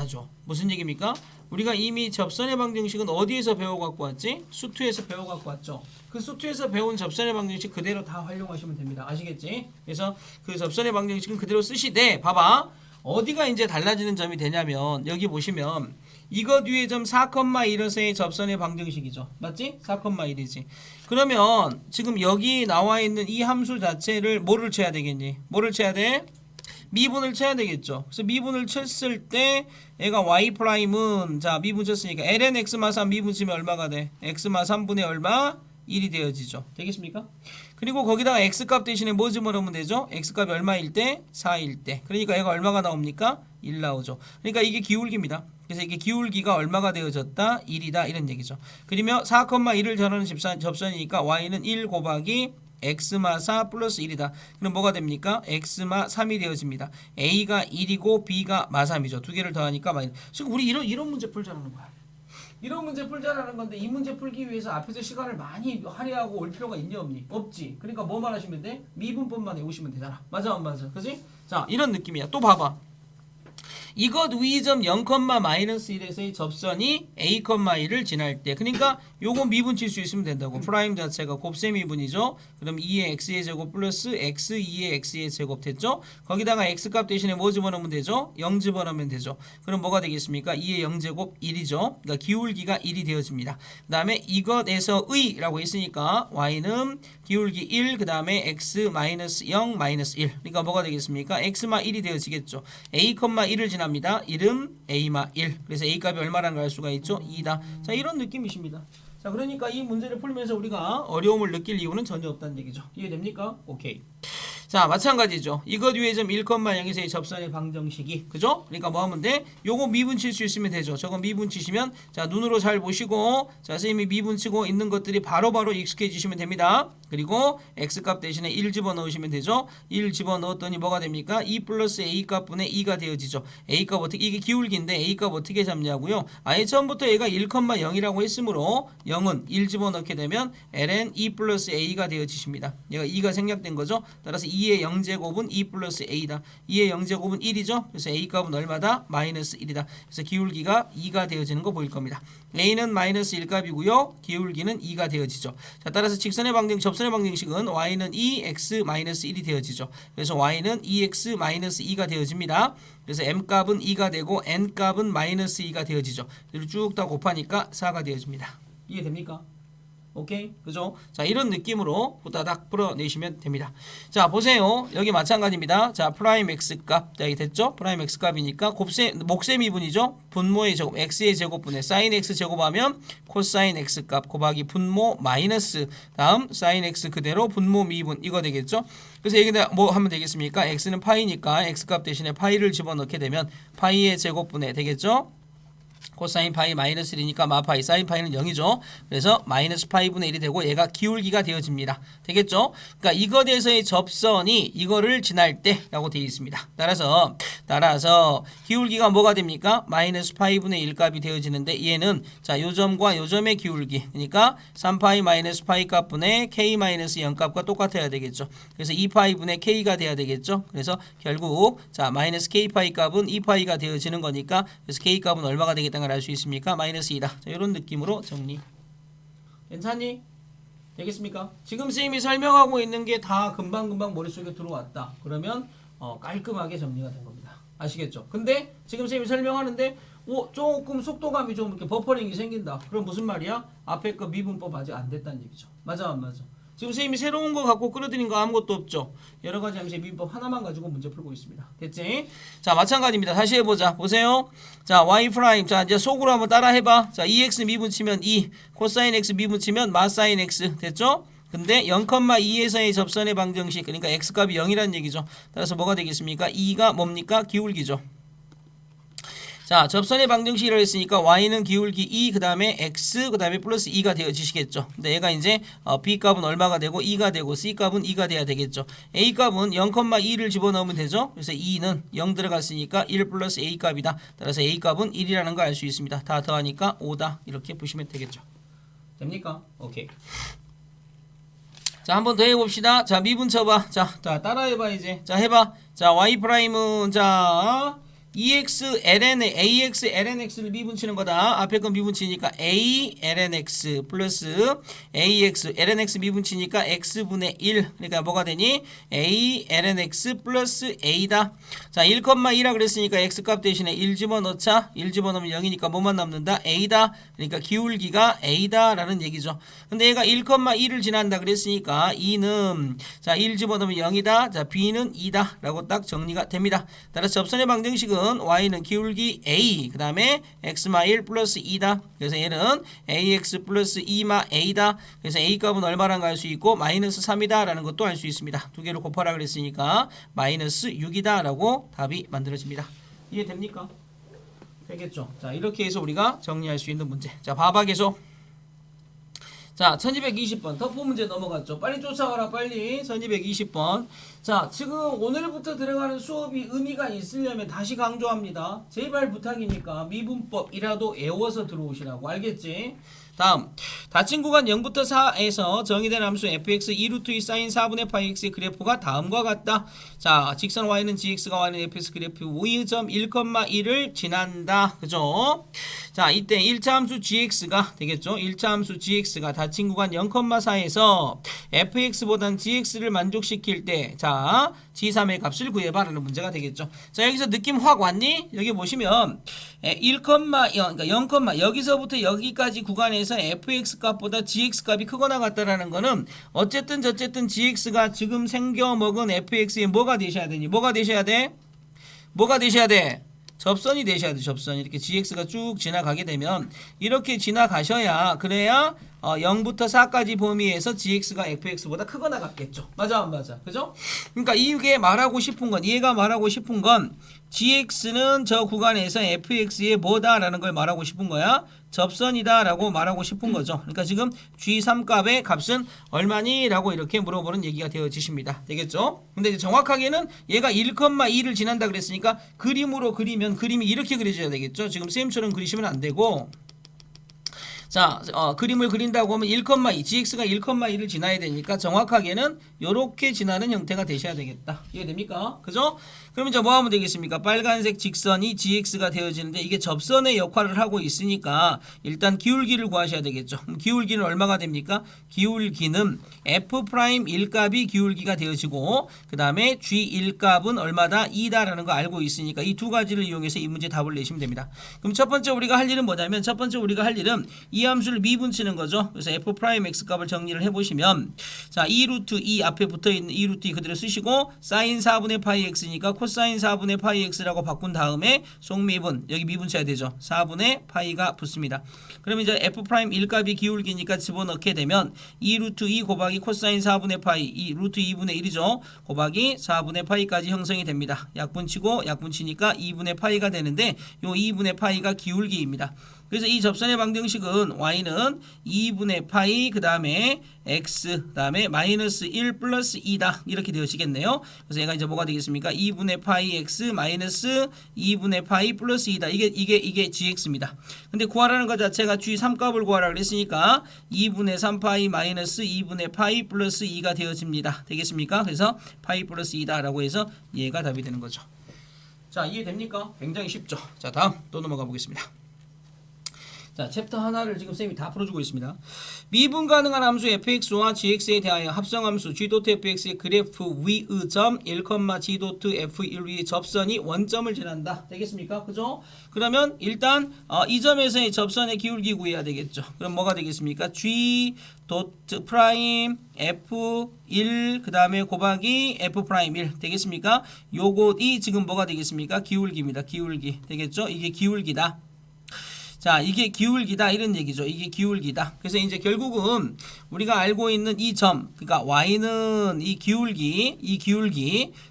하죠. 무슨 얘기입니까? 우리가 이미 접선의 방정식은 어디에서 배워갖고 왔지? 수투에서 배워갖고 왔죠. 그 수투에서 배운 접선의 방정식 그대로 다 활용하시면 됩니다. 아시겠지? 그래서 그 접선의 방정식은 그대로 쓰시되 봐봐. 어디가 이제 달라지는 점이 되냐면 여기 보시면 이거 뒤에 점 4,1에서의 접선의 방정식이죠. 맞지? 4,1이지. 그러면 지금 여기 나와 있는 이 함수 자체를 뭐를 쳐야 되겠니? 뭐를 쳐야 돼? 미분을 쳐야 되겠죠. 그래서 미분을 쳤을 때 얘가 y 프라임은 자 미분 쳤으니까 ln x마 3 미분 치면 얼마가 돼? x마 3분의 얼마? 1이 되어지죠. 되겠습니까? 그리고 거기다가 x값 대신에 뭐 집어넣으면 되죠? x값이 얼마일 때? 4일 때. 그러니까 얘가 얼마가 나옵니까? 1 나오죠. 그러니까 이게 기울기입니다. 그래서 이게 기울기가 얼마가 되어졌다? 1이다 이런 얘기죠. 그러면 4,1을 전하는 접선이니까 y는 1 곱하기 x마 4 플러스 1이다. 그럼 뭐가 됩니까? x마 3이 되어집니다. a가 1이고 b가 마 3이죠. 두 개를 더하니까 마이너스. 지금 우리 이런 문제 풀자는 거야. 이런 문제 풀자라는 건데 이 문제 풀기 위해서 앞에서 시간을 많이 할애하고 올 필요가 있니 없니? 없지. 그러니까 뭐만 하시면 돼? 미분법만 외우시면 되잖아. 맞아 안 맞아? 그지? 자 이런 느낌이야. 또 봐봐. 이것 위점 0,-1에서의 접선이 a,1을 지날 때 그러니까 요거 미분 칠 수 있으면 된다고. 프라임 자체가 곱셈 미분이죠. 그럼 2의 x의 제곱 플러스 x 2의 x의 제곱 됐죠? 거기다가 x값 대신에 뭐 집어넣으면 되죠? 0 집어넣으면 되죠. 그럼 뭐가 되겠습니까? 2의 0제곱 1이죠. 그러니까 기울기가 1이 되어집니다. 그 다음에 이것에서의 라고 했으니까 y는 기울기 1, 그 다음에 x 마이너스 0 마이너스 1. 그러니까 뭐가 되겠습니까? x마 1이 되어지겠죠. a,1을 지납니다. 1은 a마 1. 그래서 a 값이 얼마라는 걸 알 수가 있죠? 2다. 자 이런 느낌이십니다. 자 그러니까 이 문제를 풀면서 우리가 어려움을 느낄 이유는 전혀 없다는 얘기죠. 이해됩니까? 오케이. 자 마찬가지죠. 이것 위에 점 1,0에서의 접선의 방정식이 그죠? 그러니까 뭐 하면 돼? 요거 미분 칠 수 있으면 되죠. 저거 미분 치시면 자 눈으로 잘 보시고 자 선생님이 미분 치고 있는 것들이 바로바로 익숙해지시면 됩니다. 그리고 x값 대신에 1 집어넣으시면 되죠. 1 집어넣었더니 뭐가 됩니까? 2 플러스 a값 분의 2가 되어지죠. a값 어떻게 이게 기울기인데 a값 어떻게 잡냐고요? 아예 처음부터 얘가 1,0이라고 했으므로 0은 1 집어넣게 되면 ln 2 플러스 a가 되어지십니다. 얘가 2가 생략된 거죠. 따라서 2의 0제곱은 2 플러스 a다. 2의 0제곱은 1이죠. 그래서 a값은 얼마다? 마이너스 1이다. 그래서 기울기가 2가 되어지는 거 보일 겁니다. a는 마이너스 1값이고요. 기울기는 2가 되어지죠. 자 따라서 직선의 접선의 방정식은 y는 2x 마이너스 1이 되어지죠. 그래서 y는 2x 마이너스 2가 되어집니다. 그래서 m값은 2가 되고 n값은 마이너스 2가 되어지죠. 그리고 쭉 다 곱하니까 4가 되어집니다. 이해됩니까? 오케이? 그죠? 자, 이런 느낌으로 후다닥 풀어내시면 됩니다. 자, 보세요. 여기 마찬가지입니다. 자, 프라임 x 값. 자, 이게 됐죠? 프라임 x 값이니까 목셈 미분이죠? 분모의 제곱, x의 제곱분의 사인 x 제곱하면 코사인 x 값 곱하기 분모 마이너스 다음 사인 x 그대로 분모 미분 이거 되겠죠? 그래서 여기다 뭐 하면 되겠습니까? x는 파이니까 x 값 대신에 파이를 집어넣게 되면 파이의 제곱분의 되겠죠? 코사인 파이 마이너스 1이니까 마파이 사인 파이는 0이죠. 그래서 마이너스 파이분의 1이 되고 얘가 기울기가 되어집니다. 되겠죠? 그러니까 이것에서의 접선이 이거를 지날 때 라고 되어 있습니다. 따라서 기울기가 뭐가 됩니까? 마이너스 파이분의 1 값이 되어지는데 얘는 자 요점과 요점의 기울기 그러니까 3파이 마이너스 파이 값분의 k 마이너스 0 값과 똑같아야 되겠죠. 그래서 2파이분의 k가 돼야 되겠죠. 그래서 결국 자 마이너스 k 파이 값은 2파이가 되어지는 거니까 그래서 k 값은 얼마가 되겠다는 걸 알 수 있습니까? 마이너스 2다. 자, 이런 느낌으로 정리. 괜찮니? 되겠습니까? 지금 선생님이 설명하고 있는 게 다 금방금방 머릿속에 들어왔다. 그러면 깔끔하게 정리가 된 겁니다. 아시겠죠? 근데 지금 선생님이 설명하는데 조금 속도감이 좀 이렇게 버퍼링이 생긴다. 그럼 무슨 말이야? 앞에 거 미분법 아직 안 됐다는 얘기죠. 맞아 안 맞아? 지금 선생님이 새로운 거 갖고 끌어들인 거 아무것도 없죠. 여러 가지 함수의 미분법 하나만 가지고 문제 풀고 있습니다. 됐지? 자 마찬가지입니다. 다시 해보자. 보세요. 자 y 프라임 자 이제 속으로 한번 따라 해봐. 자 2x 미분 치면 2 코사인 x 미분 치면 마사인 x 됐죠? 근데 0,2에서의 접선의 방정식 그러니까 x값이 0이라는 얘기죠. 따라서 뭐가 되겠습니까? 2가 뭡니까? 기울기죠. 자 접선의 방정식이라고 했으니까 y는 기울기 2 그 다음에 x 그 다음에 플러스 2가 되어지시겠죠. 근데 얘가 이제 b 값은 얼마가 되고 2가 되고 c 값은 2가 돼야 되겠죠. a 값은 0,2를 집어넣으면 되죠. 그래서 2는 0 들어갔으니까 1 플러스 a 값이다. 따라서 a 값은 1이라는 걸 알 수 있습니다. 다 더하니까 5다 이렇게 보시면 되겠죠. 됩니까? 오케이. 자, 한번 더 해봅시다. 자, 미분 쳐봐. 자, 따라해봐, 이제. 자, 해봐. 자, y 프라임은, 자, EX ln AX ln X를 미분치는 거다. 앞에 건 미분치니까 A ln X 플러스 AX ln X 미분치니까 X분의 1. 그러니까 뭐가 되니? A ln X 플러스 A다. 자, 1,2라 그랬으니까 X 값 대신에 1 집어넣자. 1 집어넣으면 0이니까 뭐만 남는다? A다. 그러니까 기울기가 A다 라는 얘기죠. 근데 얘가 1,2를 지난다 그랬으니까 2는 자, 1 집어넣으면 0이다. 자, B는 2다 라고 딱 정리가 됩니다. 따라서 접선의 방정식은 y는 기울기 a 그 다음에 x마 1 플러스 2다. 그래서 얘는 ax 플러스 2마 a다. 그래서 a 값은 얼마란가 알 수 있고 마이너스 3이다 라는 것도 알 수 있습니다. 두 개를 곱하라 그랬으니까 마이너스 6이다 라고 답이 만들어집니다. 이해됩니까? 되겠죠. 자, 이렇게 해서 우리가 정리할 수 있는 문제. 자, 봐봐 계속. 자, 1220번 덮보 문제 넘어갔죠. 빨리 쫓아와라 빨리. 1220번. 자, 지금 오늘부터 들어가는 수업이 의미가 있으려면 다시 강조합니다. 제발 부탁이니까 미분법이라도 외워서 들어오시라고. 알겠지? 다음, 닫힌 구간 0부터 4에서 정의된 함수 fx 2루트 2 사인 4분의 파이 x의 그래프가 다음과 같다. 자, 직선 y는 gx가 y는 fx 그래프 V점 1,1을 지난다. 그죠? 자, 이때 1차 함수 gx가 되겠죠? 1차 함수 gx가 닫힌 구간 0,4에서 fx보단 gx를 만족시킬 때, 자, g3의 값을 구해봐라는 문제가 되겠죠. 자, 여기서 느낌 확 왔니? 여기 보시면 1,0, 그러니까 0, 여기서부터 여기까지 구간에서 fx 값보다 gx 값이 크거나 같다라는 거는 어쨌든 저쨌든 gx가 지금 생겨먹은 fx에 뭐가 되셔야 되니? 뭐가 되셔야 돼? 뭐가 되셔야 돼? 접선이 되셔야 돼. 접선. 이렇게 gx가 쭉 지나가게 되면 이렇게 지나가셔야 그래야 0부터 4까지 범위에서 gx가 fx보다 크거나 같겠죠. 맞아 안 맞아? 그죠? 그러니까 이게 말하고 싶은 건 얘가 말하고 싶은 건 gx는 저 구간에서 fx의 뭐다라는 걸 말하고 싶은 거야. 접선이다 라고 말하고 싶은 거죠. 그러니까 지금 G3 값의 값은 얼마니? 라고 이렇게 물어보는 얘기가 되어지십니다. 되겠죠? 근데 이제 정확하게는 얘가 1,2를 지난다 그랬으니까 그림으로 그리면 그림이 이렇게 그려져야 되겠죠? 지금 쌤처럼 그리시면 안 되고, 자, 그림을 그린다고 하면 1,2, gx가 1,2를 지나야 되니까 정확하게는 이렇게 지나는 형태가 되셔야 되겠다. 이해됩니까? 그죠? 그럼 이제 뭐 하면 되겠습니까? 빨간색 직선이 gx가 되어지는데 이게 접선의 역할을 하고 있으니까 일단 기울기를 구하셔야 되겠죠. 그럼 기울기는 얼마가 됩니까? 기울기는 f'1 값이 기울기가 되어지고 그 다음에 g1 값은 얼마다? 2다라는 거 알고 있으니까 이 두 가지를 이용해서 이 문제 답을 내시면 됩니다. 그럼 첫 번째 우리가 할 일은 뭐냐면 첫 번째 우리가 할 일은 이 함수를 미분치는 거죠. 그래서 f'(x) 값을 정리를 해보시면 자, 2루트 2 앞에 붙어있는 2루트 2 그대로 쓰시고 사인 4분의 파이 x니까 코사인 4분의 파이 x라고 바꾼 다음에 속미분, 여기 미분쳐야 되죠. 4분의 파이가 붙습니다. 그러면 이제 f'1 값이 기울기니까 집어넣게 되면 2루트 2 곱하기 코사인 4분의 파이, 이 루트 2분의 1이죠. 곱하기 4분의 파이까지 형성이 됩니다. 약분치고 약분치니까 2분의 파이가 되는데 요 2분의 파이가 기울기입니다. 그래서 이 접선의 방정식은 y는 2분의 파이 그 다음에 x 그 다음에 마이너스 1 플러스 2다 이렇게 되어지겠네요. 그래서 얘가 이제 뭐가 되겠습니까? 2분의 파이 x 마이너스 2분의 파이 플러스 2다. 이게 gx입니다. 근데 구하라는 것 자체가 g3 값을 구하라 그랬으니까 2분의 3파이 마이너스 2분의 파이 플러스 2가 되어집니다. 되겠습니까? 그래서 파이 플러스 2다 라고 해서 얘가 답이 되는 거죠. 자, 이해됩니까? 굉장히 쉽죠. 자, 다음 또 넘어가 보겠습니다. 자, 챕터 하나를 지금 쌤이 다 풀어주고 있습니다. 미분 가능한 함수 fx와 gx에 대하여 합성함수 g.fx의 그래프 위의 점 1, g.f1의 접선이 원점을 지난다. 되겠습니까? 그죠? 그러면 일단 이 점에서의 접선의 기울기 구해야 되겠죠. 그럼 뭐가 되겠습니까? g 프라임 f1 그 다음에 곱하기 f'1 되겠습니까? 요것이 지금 뭐가 되겠습니까? 기울기입니다. 기울기 되겠죠? 이게 기울기다. 자, 이게 기울기다 이런 얘기죠. 이게 기울기다. 그래서 이제 결국은 우리가 알고 있는 이 점, 그러니까 y는 이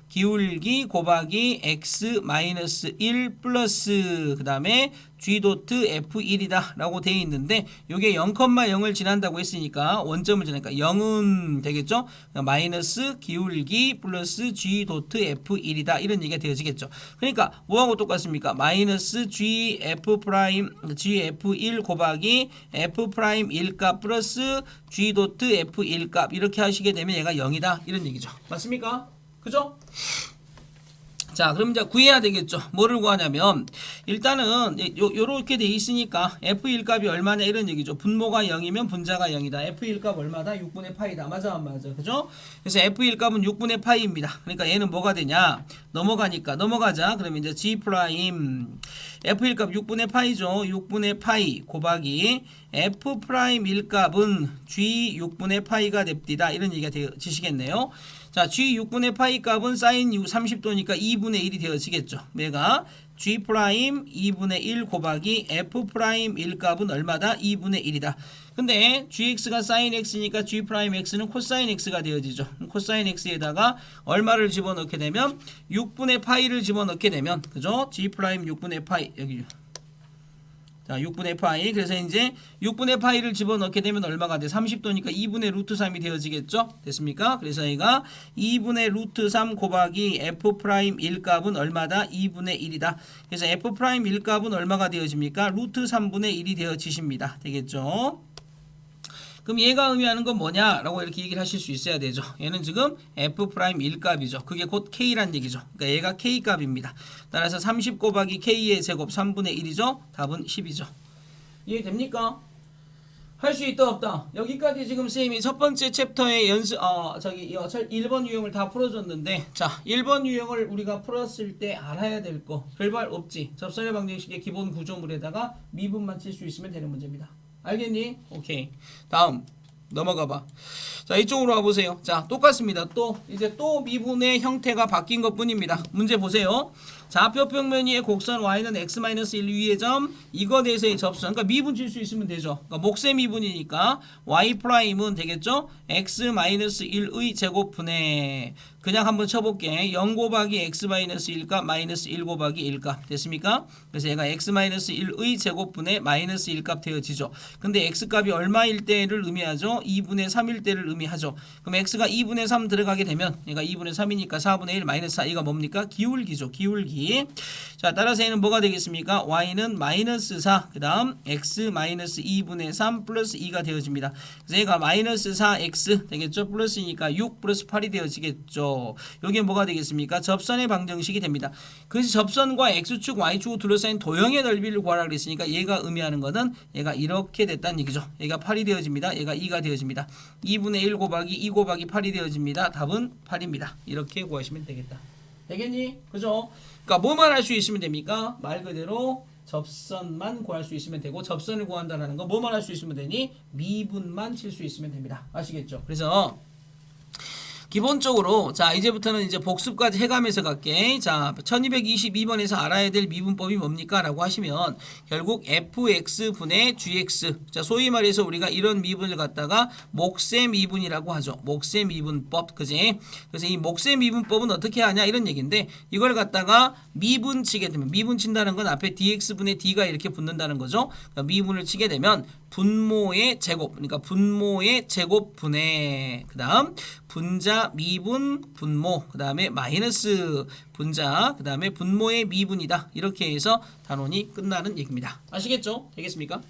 기울기 곱하기 x 마이너스 1 플러스 그 다음에 g.f1이다 라고 되어 있는데 요게 0,0을 지난다고 했으니까 원점을 지나니까 0은 되겠죠. 마이너스 기울기 플러스 g.f1이다 이런 얘기가 되어지겠죠. 그러니까 뭐하고 똑같습니까? 마이너스 gf1 곱하기 f'1 값 플러스 g.f1 값 이렇게 하시게 되면 얘가 0이다 이런 얘기죠. 맞습니까? 그죠? 자, 그럼 이제 구해야 되겠죠. 뭐를 구하냐면 일단은 요렇게 돼 있으니까 F1 값이 얼마냐 이런 얘기죠. 분모가 0이면 분자가 0이다. F1 값 얼마다? 6분의 파이다. 맞아 안 맞아? 그죠? 그래서 F1 값은 6분의 파이입니다. 그러니까 얘는 뭐가 되냐? 넘어가자. 그러면 이제 G 프라임 F1 값 6분의 파이죠. 6분의 파이 곱하기 F 프라임 1 값은 G 6분의 파이가 됩니다. 이런 얘기가 되시겠네요. 자, G 6분의 파이 값은 사인 30도니까 2분의 1이 되어지겠죠. 얘가 G 프라임 2분의 1 곱하기 F 프라임 1 값은 얼마다? 2분의 1이다. 근데 GX가 사인 X니까 G 프라임 X는 코사인 X가 되어지죠. 코사인 X에다가 얼마를 집어넣게 되면 6분의 파이를 집어넣게 되면 그죠? G 프라임 6분의 파이 여기 자, 6분의 파이. 그래서 이제 6분의 파이를 집어넣게 되면 얼마가 돼? 30도니까 2분의 루트 3이 되어지겠죠? 됐습니까? 그래서 얘가 2분의 루트 3 곱하기 F 프라임 1 값은 얼마다? 2분의 1이다. 그래서 F 프라임 1 값은 얼마가 되어집니까? 루트 3분의 1이 되어지십니다. 되겠죠? 그럼 얘가 의미하는 건 뭐냐라고 이렇게 얘기를 하실 수 있어야 되죠. 얘는 지금 F 프라임 1 값이죠. 그게 곧 K란 얘기죠. 그러니까 얘가 K 값입니다. 따라서 30 곱하기 K의 제곱 3분의 1이죠. 답은 10이죠. 이해됩니까? 할 수 있다 없다. 여기까지 지금 쌤이 첫 번째 챕터의 1번 유형을 다 풀어줬는데, 자 1번 유형을 우리가 풀었을 때 알아야 될 거 별발 없지. 접선의 방정식의 기본 구조물에다가 미분만 칠 수 있으면 되는 문제입니다. 알겠니? 오케이. 다음 넘어가봐. 자, 이쪽으로 와보세요. 자, 똑같습니다. 이제 또 미분의 형태가 바뀐 것 뿐입니다. 문제 보세요. 좌표평면 위의 곡선 y는 x-1 위의 점 이거 대해서의 접선. 그러니까 미분 칠 수 있으면 되죠. 그러니까 목세 미분이니까 y''은 되겠죠? x-1의 제곱분의 그냥 한번 쳐볼게. 0 곱하기 x-1값 마이너스 1 곱하기 1값 됐습니까? 그래서 얘가 x-1의 제곱분의 마이너스 1값 되어지죠. 근데 x값이 얼마일 때를 의미하죠? 2분의 3일 때를 의미하죠. 그럼 x가 2분의 3 들어가게 되면 얘가 2분의 3이니까 4분의 1 마이너스 4 이가 뭡니까? 기울기죠. 기울기. 자, 따라서 얘는 뭐가 되겠습니까? y는 마이너스 4 그 다음 x 마이너스 2분의 3 플러스 2가 되어집니다. 그래서 얘가 마이너스 4x 되겠죠? 플러스니까 6 플러스 8이 되어지겠죠. 요게 뭐가 되겠습니까? 접선의 방정식이 됩니다. 그래서 접선과 x축 y축으로 둘러싸인 도형의 넓이를 구하라 그랬으니까 얘가 의미하는 것은 얘가 이렇게 됐다는 얘기죠. 얘가 8이 되어집니다. 얘가 2가 되어집니다. 2분의 1 곱하기 2 곱하기 8이 되어집니다. 답은 8입니다. 이렇게 구하시면 되겠다. 되겠니? 그죠? 그러니까 뭐만 할 수 있으면 됩니까? 말 그대로 접선만 구할 수 있으면 되고, 접선을 구한다는 거 뭐만 할 수 있으면 되니? 미분만 칠 수 있으면 됩니다. 아시겠죠? 그래서 기본적으로 자 이제부터는 이제 복습까지 해가면서 갈게. 자 1222번에서 알아야 될 미분법이 뭡니까? 라고 하시면 결국 fx분의 gx, 자 소위 말해서 우리가 이런 미분을 갖다가 목세 미분이라고 하죠. 목세 미분법, 그지? 그래서 이 목세 미분법은 어떻게 하냐 이런 얘기인데, 이걸 갖다가 미분 치게 되면, 미분 친다는 건 앞에 dx분의 d가 이렇게 붙는다는 거죠. 그러니까 미분을 치게 되면 분모의 제곱, 그러니까 분모의 제곱분의 그 다음 분자 미분 분모, 그 다음에 마이너스 분자, 그 다음에 분모의 미분이다. 이렇게 해서 단원이 끝나는 얘기입니다. 아시겠죠? 되겠습니까?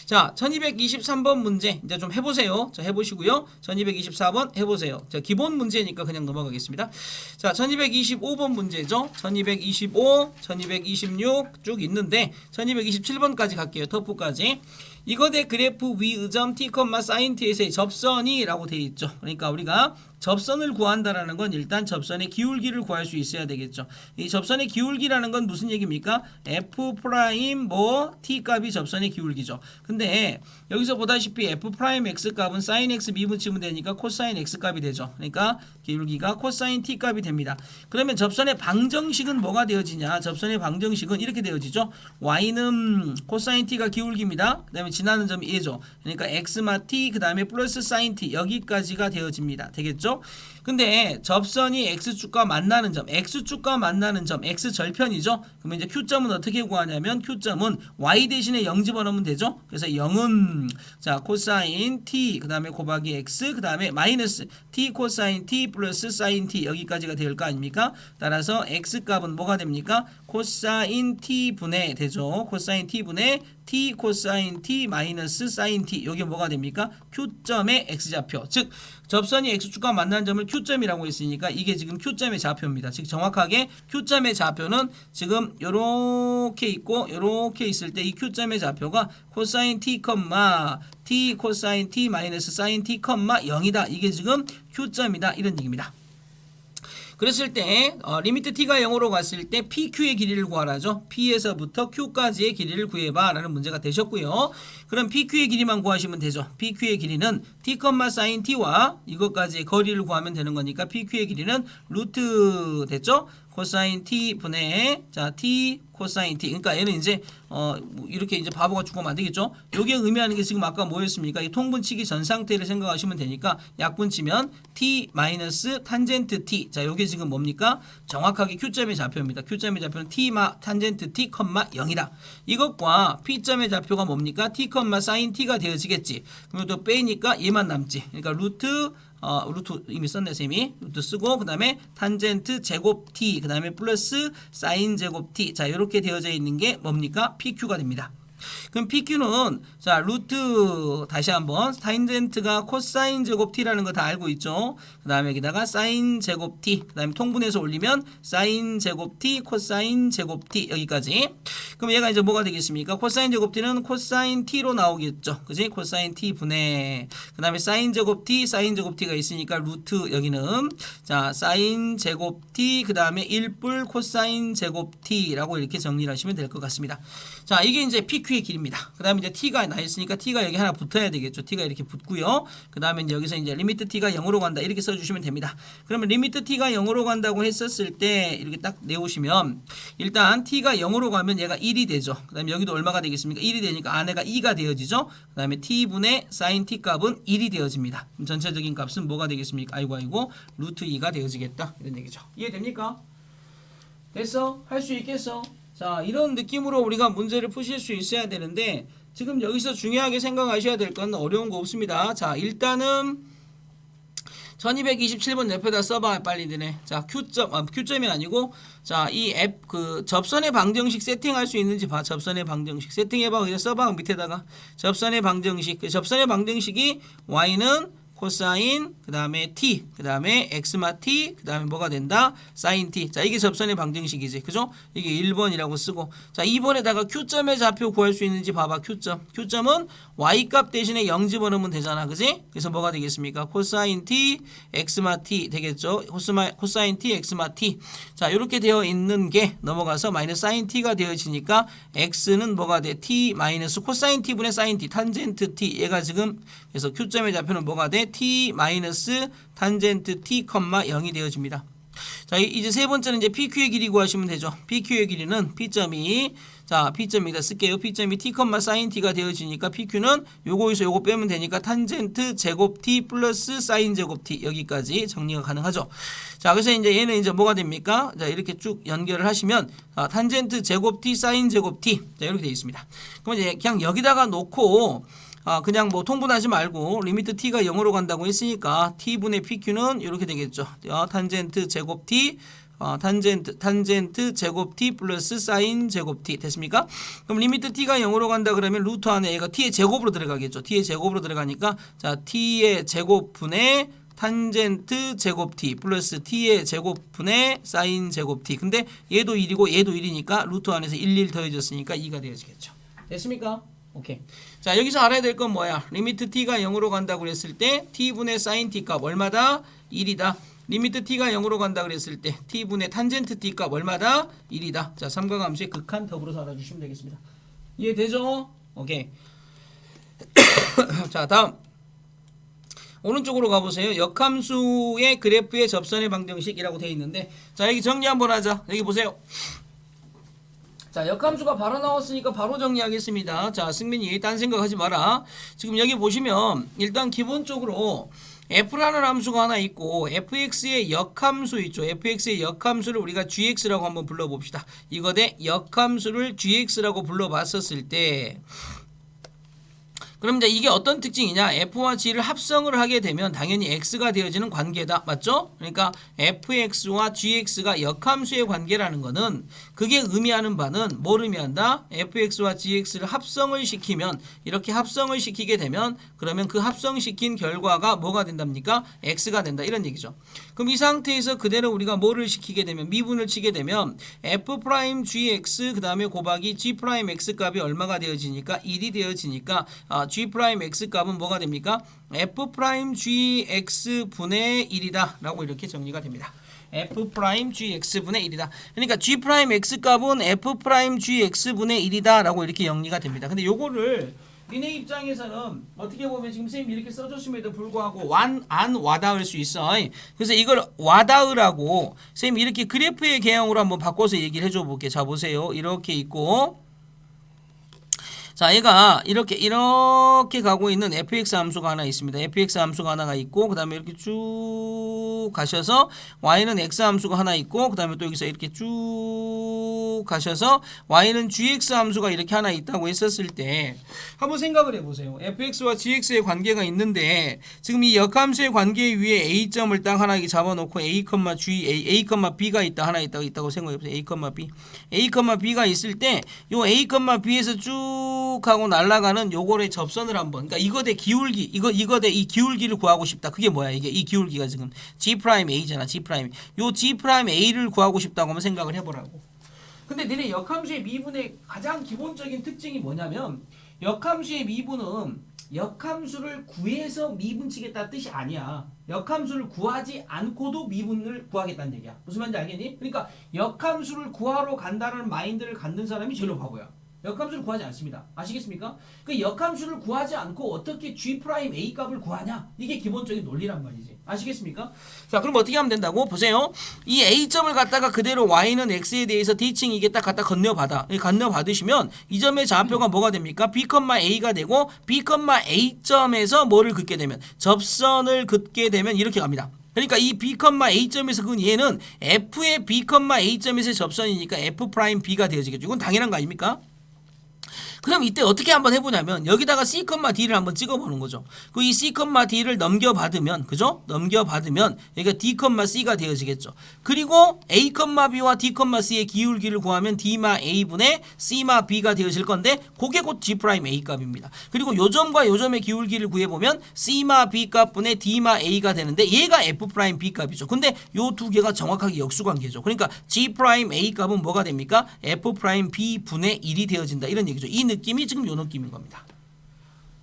자 1223번 문제 이제 좀 해보세요. 자 해보시고요. 1224번 해보세요. 자 기본 문제니까 그냥 넘어가겠습니다. 자 1225번 문제죠. 1225, 1226 쭉 있는데 1227번까지 갈게요. 터프까지. 이것의 그래프 위의점 t, sin t에서의 접선이 라고 되어 있죠. 그러니까 우리가 접선을 구한다라는 건 일단 접선의 기울기를 구할 수 있어야 되겠죠. 이 접선의 기울기라는 건 무슨 얘기입니까? f 프라임 뭐 t 값이 접선의 기울기죠. 근데 여기서 보다시피 f 프라임 x 값은 sin x 미분 치면 되니까 코사인 x 값이 되죠. 그러니까 기울기가 코사인 t 값이 됩니다. 그러면 접선의 방정식은 뭐가 되어지냐? 접선의 방정식은 이렇게 되어지죠. y는 코사인 t가 기울기입니다. 그 다음에 지나는 점이 얘죠. 그러니까 x마 t 그 다음에 플러스 sin t 여기까지가 되어집니다. 되겠죠? 근데 접선이 x축과 만나는 점, x축과 만나는 점, x절편이죠. 그러면 이제 q점은 어떻게 구하냐면 q점은 y 대신에 0 집어넣으면 되죠. 그래서 0은 자 코사인 t 그 다음에 곱하기 x 그 다음에 마이너스 t 코사인 t 플러스 sin t 여기까지가 될 거 아닙니까? 따라서 x값은 뭐가 됩니까? 코사인 t 분의 되죠. 코사인 t 분의 t 코사인 t 마이너스 사인 t. 여기 뭐가 됩니까? Q점의 x좌표. 즉 접선이 x축과 만난 점을 Q점이라고 했으니까 이게 지금 Q점의 좌표입니다. 즉 정확하게 Q점의 좌표는 지금 요렇게 있고 요렇게 있을 때 이 Q점의 좌표가 코사인 t, t 코사인 t 마이너스 사인 t, 0이다. 이게 지금 Q점이다. 이런 얘기입니다. 그랬을 때 리미트 t가 0으로 갔을 때 PQ의 길이를 구하라죠. P에서부터 Q까지의 길이를 구해봐 라는 문제가 되셨고요. 그럼 PQ의 길이만 구하시면 되죠. PQ의 길이는 t, sin t와 이것까지의 거리를 구하면 되는 거니까 PQ의 길이는 루트 됐죠. 코사인 t 분의 자 t 코사인 t. 그러니까 얘는 이제 이렇게 이제 바보가 죽으면 안 되겠죠. 요게 의미하는 게 지금 아까 뭐였습니까? 이 통분치기 전 상태를 생각하시면 되니까 약분치면 t 마이너스 탄젠트 t. 자, 요게 지금 뭡니까? 정확하게 Q점의 좌표입니다. Q점의 좌표는 t 탄젠트 t, 0이다. 이것과 P점의 좌표가 뭡니까? t, sin t가 되어지겠지. 그럼 또 빼니까 얘만 남지. 그러니까 루트 이미 썼네 쌤이. 루트 쓰고 그 다음에 탄젠트 제곱 t 그 다음에 플러스 사인 제곱 t. 자, 이렇게 되어져 있는 게 뭡니까? PQ가 됩니다. 그럼 PQ는 자 루트 다시 한번 탄젠트가 코사인 제곱 t라는 거 다 알고 있죠. 그 다음에 여기다가 사인 제곱 t 그 다음에 통분해서 올리면 사인 제곱 t 코사인 제곱 t 여기까지. 그럼 얘가 이제 뭐가 되겠습니까? 코사인 제곱 t는 코사인 t로 나오겠죠. 그지? 코사인 t 분의 그 다음에 사인 제곱 t가 있으니까 루트 여기는 자 사인 제곱 t 그 다음에 1뿔 코사인 제곱 t라고 이렇게 정리를 하시면 될 것 같습니다. 자, 이게 이제 PQ의 길입니다. 그 다음에 이제 T가 나 있으니까 T가 여기 하나 붙어야 되겠죠. T가 이렇게 붙고요. 그 다음에 이제 여기서 이제 리미트 T가 0으로 간다. 이렇게 써주시면 됩니다. 그러면 리미트 T가 0으로 간다고 했었을 때 이렇게 딱 내오시면 일단 T가 0으로 가면 얘가 1이 되죠. 그 다음에 여기도 얼마가 되겠습니까? 1이 되니까 안에가 2가 되어지죠. 그 다음에 T분의 sin T 값은 1이 되어집니다. 그럼 전체적인 값은 뭐가 되겠습니까? 아이고 루트 2가 되어지겠다. 이런 얘기죠. 이해됩니까? 됐어? 할 수 있겠어? 자, 이런 느낌으로 우리가 문제를 푸실 수 있어야 되는데 지금 여기서 중요하게 생각하셔야 될 건 어려운 거 없습니다. 자, 일단은 1227번 옆에다 써봐 빨리 드네. 자, Q점이 아니고 자, 이 앱 그 접선의 방정식 세팅할 수 있는지 봐. 접선의 방정식 세팅해봐. 그냥 써봐 밑에다가 접선의 방정식. 그 접선의 방정식이 y는 코사인 그 다음에 t 그 다음에 x마 t 그 다음에 뭐가 된다? 사인 t. 자, 이게 접선의 방정식이지. 그죠? 이게 1번이라고 쓰고 자 2번에다가 Q점의 좌표 구할 수 있는지 봐봐. Q점은 y값 대신에 0 집어넣으면 되잖아. 그지? 그래서 뭐가 되겠습니까? 코사인 t x마 t 되겠죠? 코사인 t x마 t. 자, 이렇게 되어 있는 게 넘어가서 마이너스 사인 t가 되어지니까 x는 뭐가 돼? t 마이너스 코사인 t 분의 사인 t 탄젠트 t. 얘가 지금 그래서 Q점의 좌표는 뭐가 돼? t 마이너스 탄젠트 t, 0이 되어집니다. 자, 이제 세 번째는 이제 PQ의 길이 구하시면 되죠. PQ의 길이는 P점이 자, P점이다 쓸게요. P점이 t, sin t가 되어지니까 PQ는 요거에서 요거 빼면 되니까 탄젠트 제곱 t 플러스 사인 제곱 t 여기까지 정리가 가능하죠. 자, 그래서 이제 얘는 이제 뭐가 됩니까? 자, 이렇게 쭉 연결을 하시면 탄젠트 제곱 t 사인 제곱 t 자, 이렇게 되어 있습니다. 그럼 이제 그냥 여기다가 놓고 그냥 뭐 통분하지 말고 리미트 t가 0으로 간다고 했으니까 t분의 pq는 이렇게 되겠죠. 탄젠트 제곱 t 탄젠트 제곱 t 플러스 사인 제곱 t 됐습니까? 그럼 리미트 t가 0으로 간다 그러면 루트 안에 얘가 t의 제곱으로 들어가겠죠. t의 제곱으로 들어가니까 자 t의 제곱분의 탄젠트 제곱 t 플러스 t의 제곱분의 사인 제곱 t. 근데 얘도 1이고 얘도 1이니까 루트 안에서 1 더해졌으니까 2가 되어지겠죠. 됐습니까? 오케이. 자, 여기서 알아야 될 건 뭐야? 리미트 t가 0으로 간다고 그랬을 때 t분의 sin t 값 얼마다? 1이다. 리미트 t가 0으로 간다 그랬을 때 t분의 탄젠트 t 값 얼마다? 1이다. 자, 삼각함수의 극한 더불어서 알아주시면 되겠습니다. 이해되죠? 오케이. 자, 다음 오른쪽으로 가보세요. 역함수의 그래프의 접선의 방정식이라고 되어 있는데 자, 여기 정리 한번 하자. 여기 보세요. 자, 역함수가 바로 나왔으니까 바로 정리하겠습니다. 자, 승민이 딴 생각하지 마라. 지금 여기 보시면 일단 기본적으로 f라는 함수가 하나 있고 fx의 역함수 있죠. fx의 역함수를 우리가 gx라고 한번 불러봅시다. 이거 대 역함수를 gx라고 불러봤었을 때 그럼 이제 이게 어떤 특징이냐? F와 G를 합성을 하게 되면 당연히 X가 되어지는 관계다. 맞죠? 그러니까 Fx와 Gx가 역함수의 관계라는 거는 그게 의미하는 바는 뭘 의미한다? Fx와 Gx를 합성을 시키면 이렇게 합성을 시키게 되면 그러면 그 합성시킨 결과가 뭐가 된답니까? X가 된다. 이런 얘기죠. 그럼 이 상태에서 그대로 우리가 뭐를 시키게 되면 미분을 치게 되면 F'Gx 그 다음에 곱하기 G'X 값이 얼마가 되어지니까 1이 되어지니까 G'X 값은 뭐가 됩니까? F'Gx 분의 1이다 라고 이렇게 정리가 됩니다. F'Gx 분의 1이다. 그러니까 G'X 값은 F'Gx 분의 1이다 라고 이렇게 정리가 됩니다. 근데 요거를 니네 입장에서는 어떻게 보면 지금 선생님이 이렇게 써줬음에도 불구하고 안 와닿을 수 있어. 그래서 이걸 와닿으라고 선생님이 이렇게 그래프의 개형으로 한번 바꿔서 얘기를 해줘 볼게. 자 보세요. 이렇게 있고 자 얘가 이렇게 가고 있는 fx 함수가 하나 있습니다. fx 함수가 하나가 있고 그 다음에 이렇게 쭉 가셔서 y는 x 함수가 하나 있고 그 다음에 또 여기서 이렇게 쭉 가셔서 y는 gx 함수가 이렇게 하나 있다고 했었을 때 한번 생각을 해보세요. fx와 gx의 관계가 있는데 지금 이 역함수의 관계 위에 a점을 딱 하나 잡아놓고 a, b가 있다 하나 있다고 생각해보세요. a, b가 있을 때 요 a, b에서 쭉 하고 날아가는 요거의 접선을 한번 그러니까 이거 대 기울기 이거 대 이 기울기를 구하고 싶다. 그게 뭐야? 이게 이 기울기가 지금 G'A잖아. 요 G'A를 구하고 싶다고 한번 생각을 해보라고. 근데 니네 역함수의 미분의 가장 기본적인 특징이 뭐냐면 역함수의 미분은 역함수를 구해서 미분치겠다는 뜻이 아니야. 역함수를 구하지 않고도 미분을 구하겠다는 얘기야. 무슨 말인지 알겠니? 그러니까 역함수를 구하러 간다는 마인드를 갖는 사람이 제일 바보야. 역함수를 구하지 않습니다. 아시겠습니까? 그 역함수를 구하지 않고 어떻게 G'A 값을 구하냐? 이게 기본적인 논리란 말이지. 아시겠습니까? 자, 그럼 어떻게 하면 된다고? 보세요. 이 A점을 갖다가 그대로 Y는 X에 대해서 대칭이게 딱 갖다 건너받으시면 이 점의 좌표가 뭐가 됩니까? B,A가 되고 B,A점에서 뭐를 긋게 되면 접선을 긋게 되면 이렇게 갑니다. 그러니까 이 B,A점에서 그은 얘는 F의 B,A점에서의 접선이니까 F'B가 되어지겠죠. 이건 당연한 거 아닙니까? 그럼 이때 어떻게 한번 해보냐면 여기다가 C, D를 한번 찍어보는 거죠. 그 이 C, D를 넘겨받으면 그죠? 넘겨받으면 여기가 D, C가 되어지겠죠. 그리고 A, B와 D, C의 기울기를 구하면 D, A분의 C, B가 되어질 건데 그게 곧 G'A 값입니다. 그리고 요 점과 요 점의 기울기를 구해보면 C, B 값분의 D, A가 되는데 얘가 F'B 값이죠. 근데 요 두 개가 정확하게 역수관계죠. 그러니까 G'A 값은 뭐가 됩니까? F'B 분의 1이 되어진다. 이런 얘기죠. 이 느낌이 지금 요 느낌인 겁니다.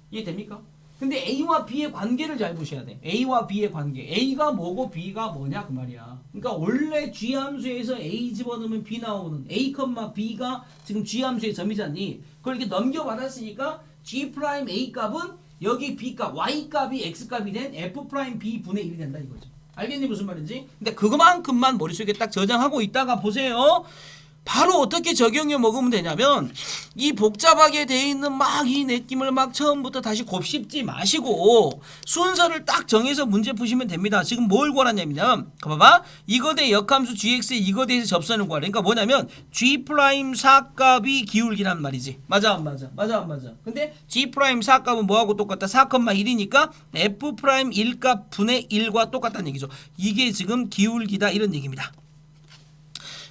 이해됩니까? 근데 A와 B의 관계를 잘 보셔야 돼. A와 B의 관계. A가 뭐고 B가 뭐냐 그 말이야. 그러니까 원래 G함수에서 A 집어넣으면 B 나오는 A, B가 지금 G함수의 점이잖니. 그걸 이렇게 넘겨받았으니까 G'A 값은 여기 B 값, Y 값이 X 값이 된 F'B 분의 1이 된다 이거죠. 알겠니 무슨 말인지? 근데 그거만큼만 머릿속에 딱 저장하고 있다가 보세요. 바로 어떻게 적용해 먹으면 되냐면 이 복잡하게 돼 있는 막 이 느낌을 막 처음부터 다시 곱씹지 마시고 순서를 딱 정해서 문제 푸시면 됩니다. 지금 뭘 구하냐면 봐봐. 이거 대 역함수 gx에 이거 대해서 접선을 구하라. 그러니까 뭐냐면 G'4 값이 기울기란 말이지. 맞아 안 맞아? 맞아 안 맞아? 근데 G'4 값은 뭐하고 똑같다? 4,1이니까 F'1 값 분의 1과 똑같다는 얘기죠. 이게 지금 기울기다 이런 얘기입니다.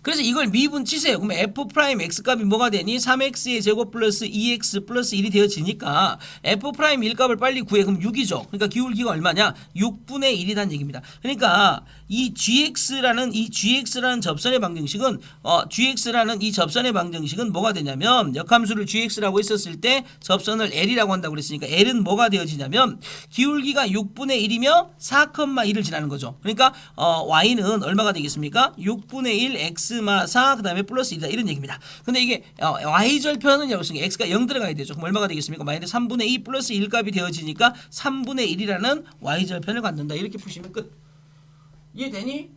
그래서 이걸 미분 치세요. 그러면 F'X 값이 뭐가 되니? 3x의 제곱 플러스 2x 플러스 1이 되어지니까 F'L 값을 빨리 구해. 그럼 6이죠. 그러니까 기울기가 얼마냐? 6분의 1이라는 얘기입니다. 그러니까 이 gx라는 접선의 방정식은 gx라는 이 접선의 방정식은 뭐가 되냐면 역함수를 gx라고 했었을 때 접선을 l이라고 한다고 그랬으니까 l은 뭐가 되어지냐면 기울기가 6분의 1이며 4,1을 지나는 거죠. 그러니까 y는 얼마가 되겠습니까? 6분의 1 x마 4 그다음에 플러스 1이다 이런 얘기입니다. 근데 이게 y절편은 여기서 x가 0 들어가야 되죠. 그럼 얼마가 되겠습니까? 마이너스 3분의 2 플러스 1 값이 되어지니까 3분의 1이라는 y절편을 갖는다. 이렇게 푸시면 끝. 이해되니?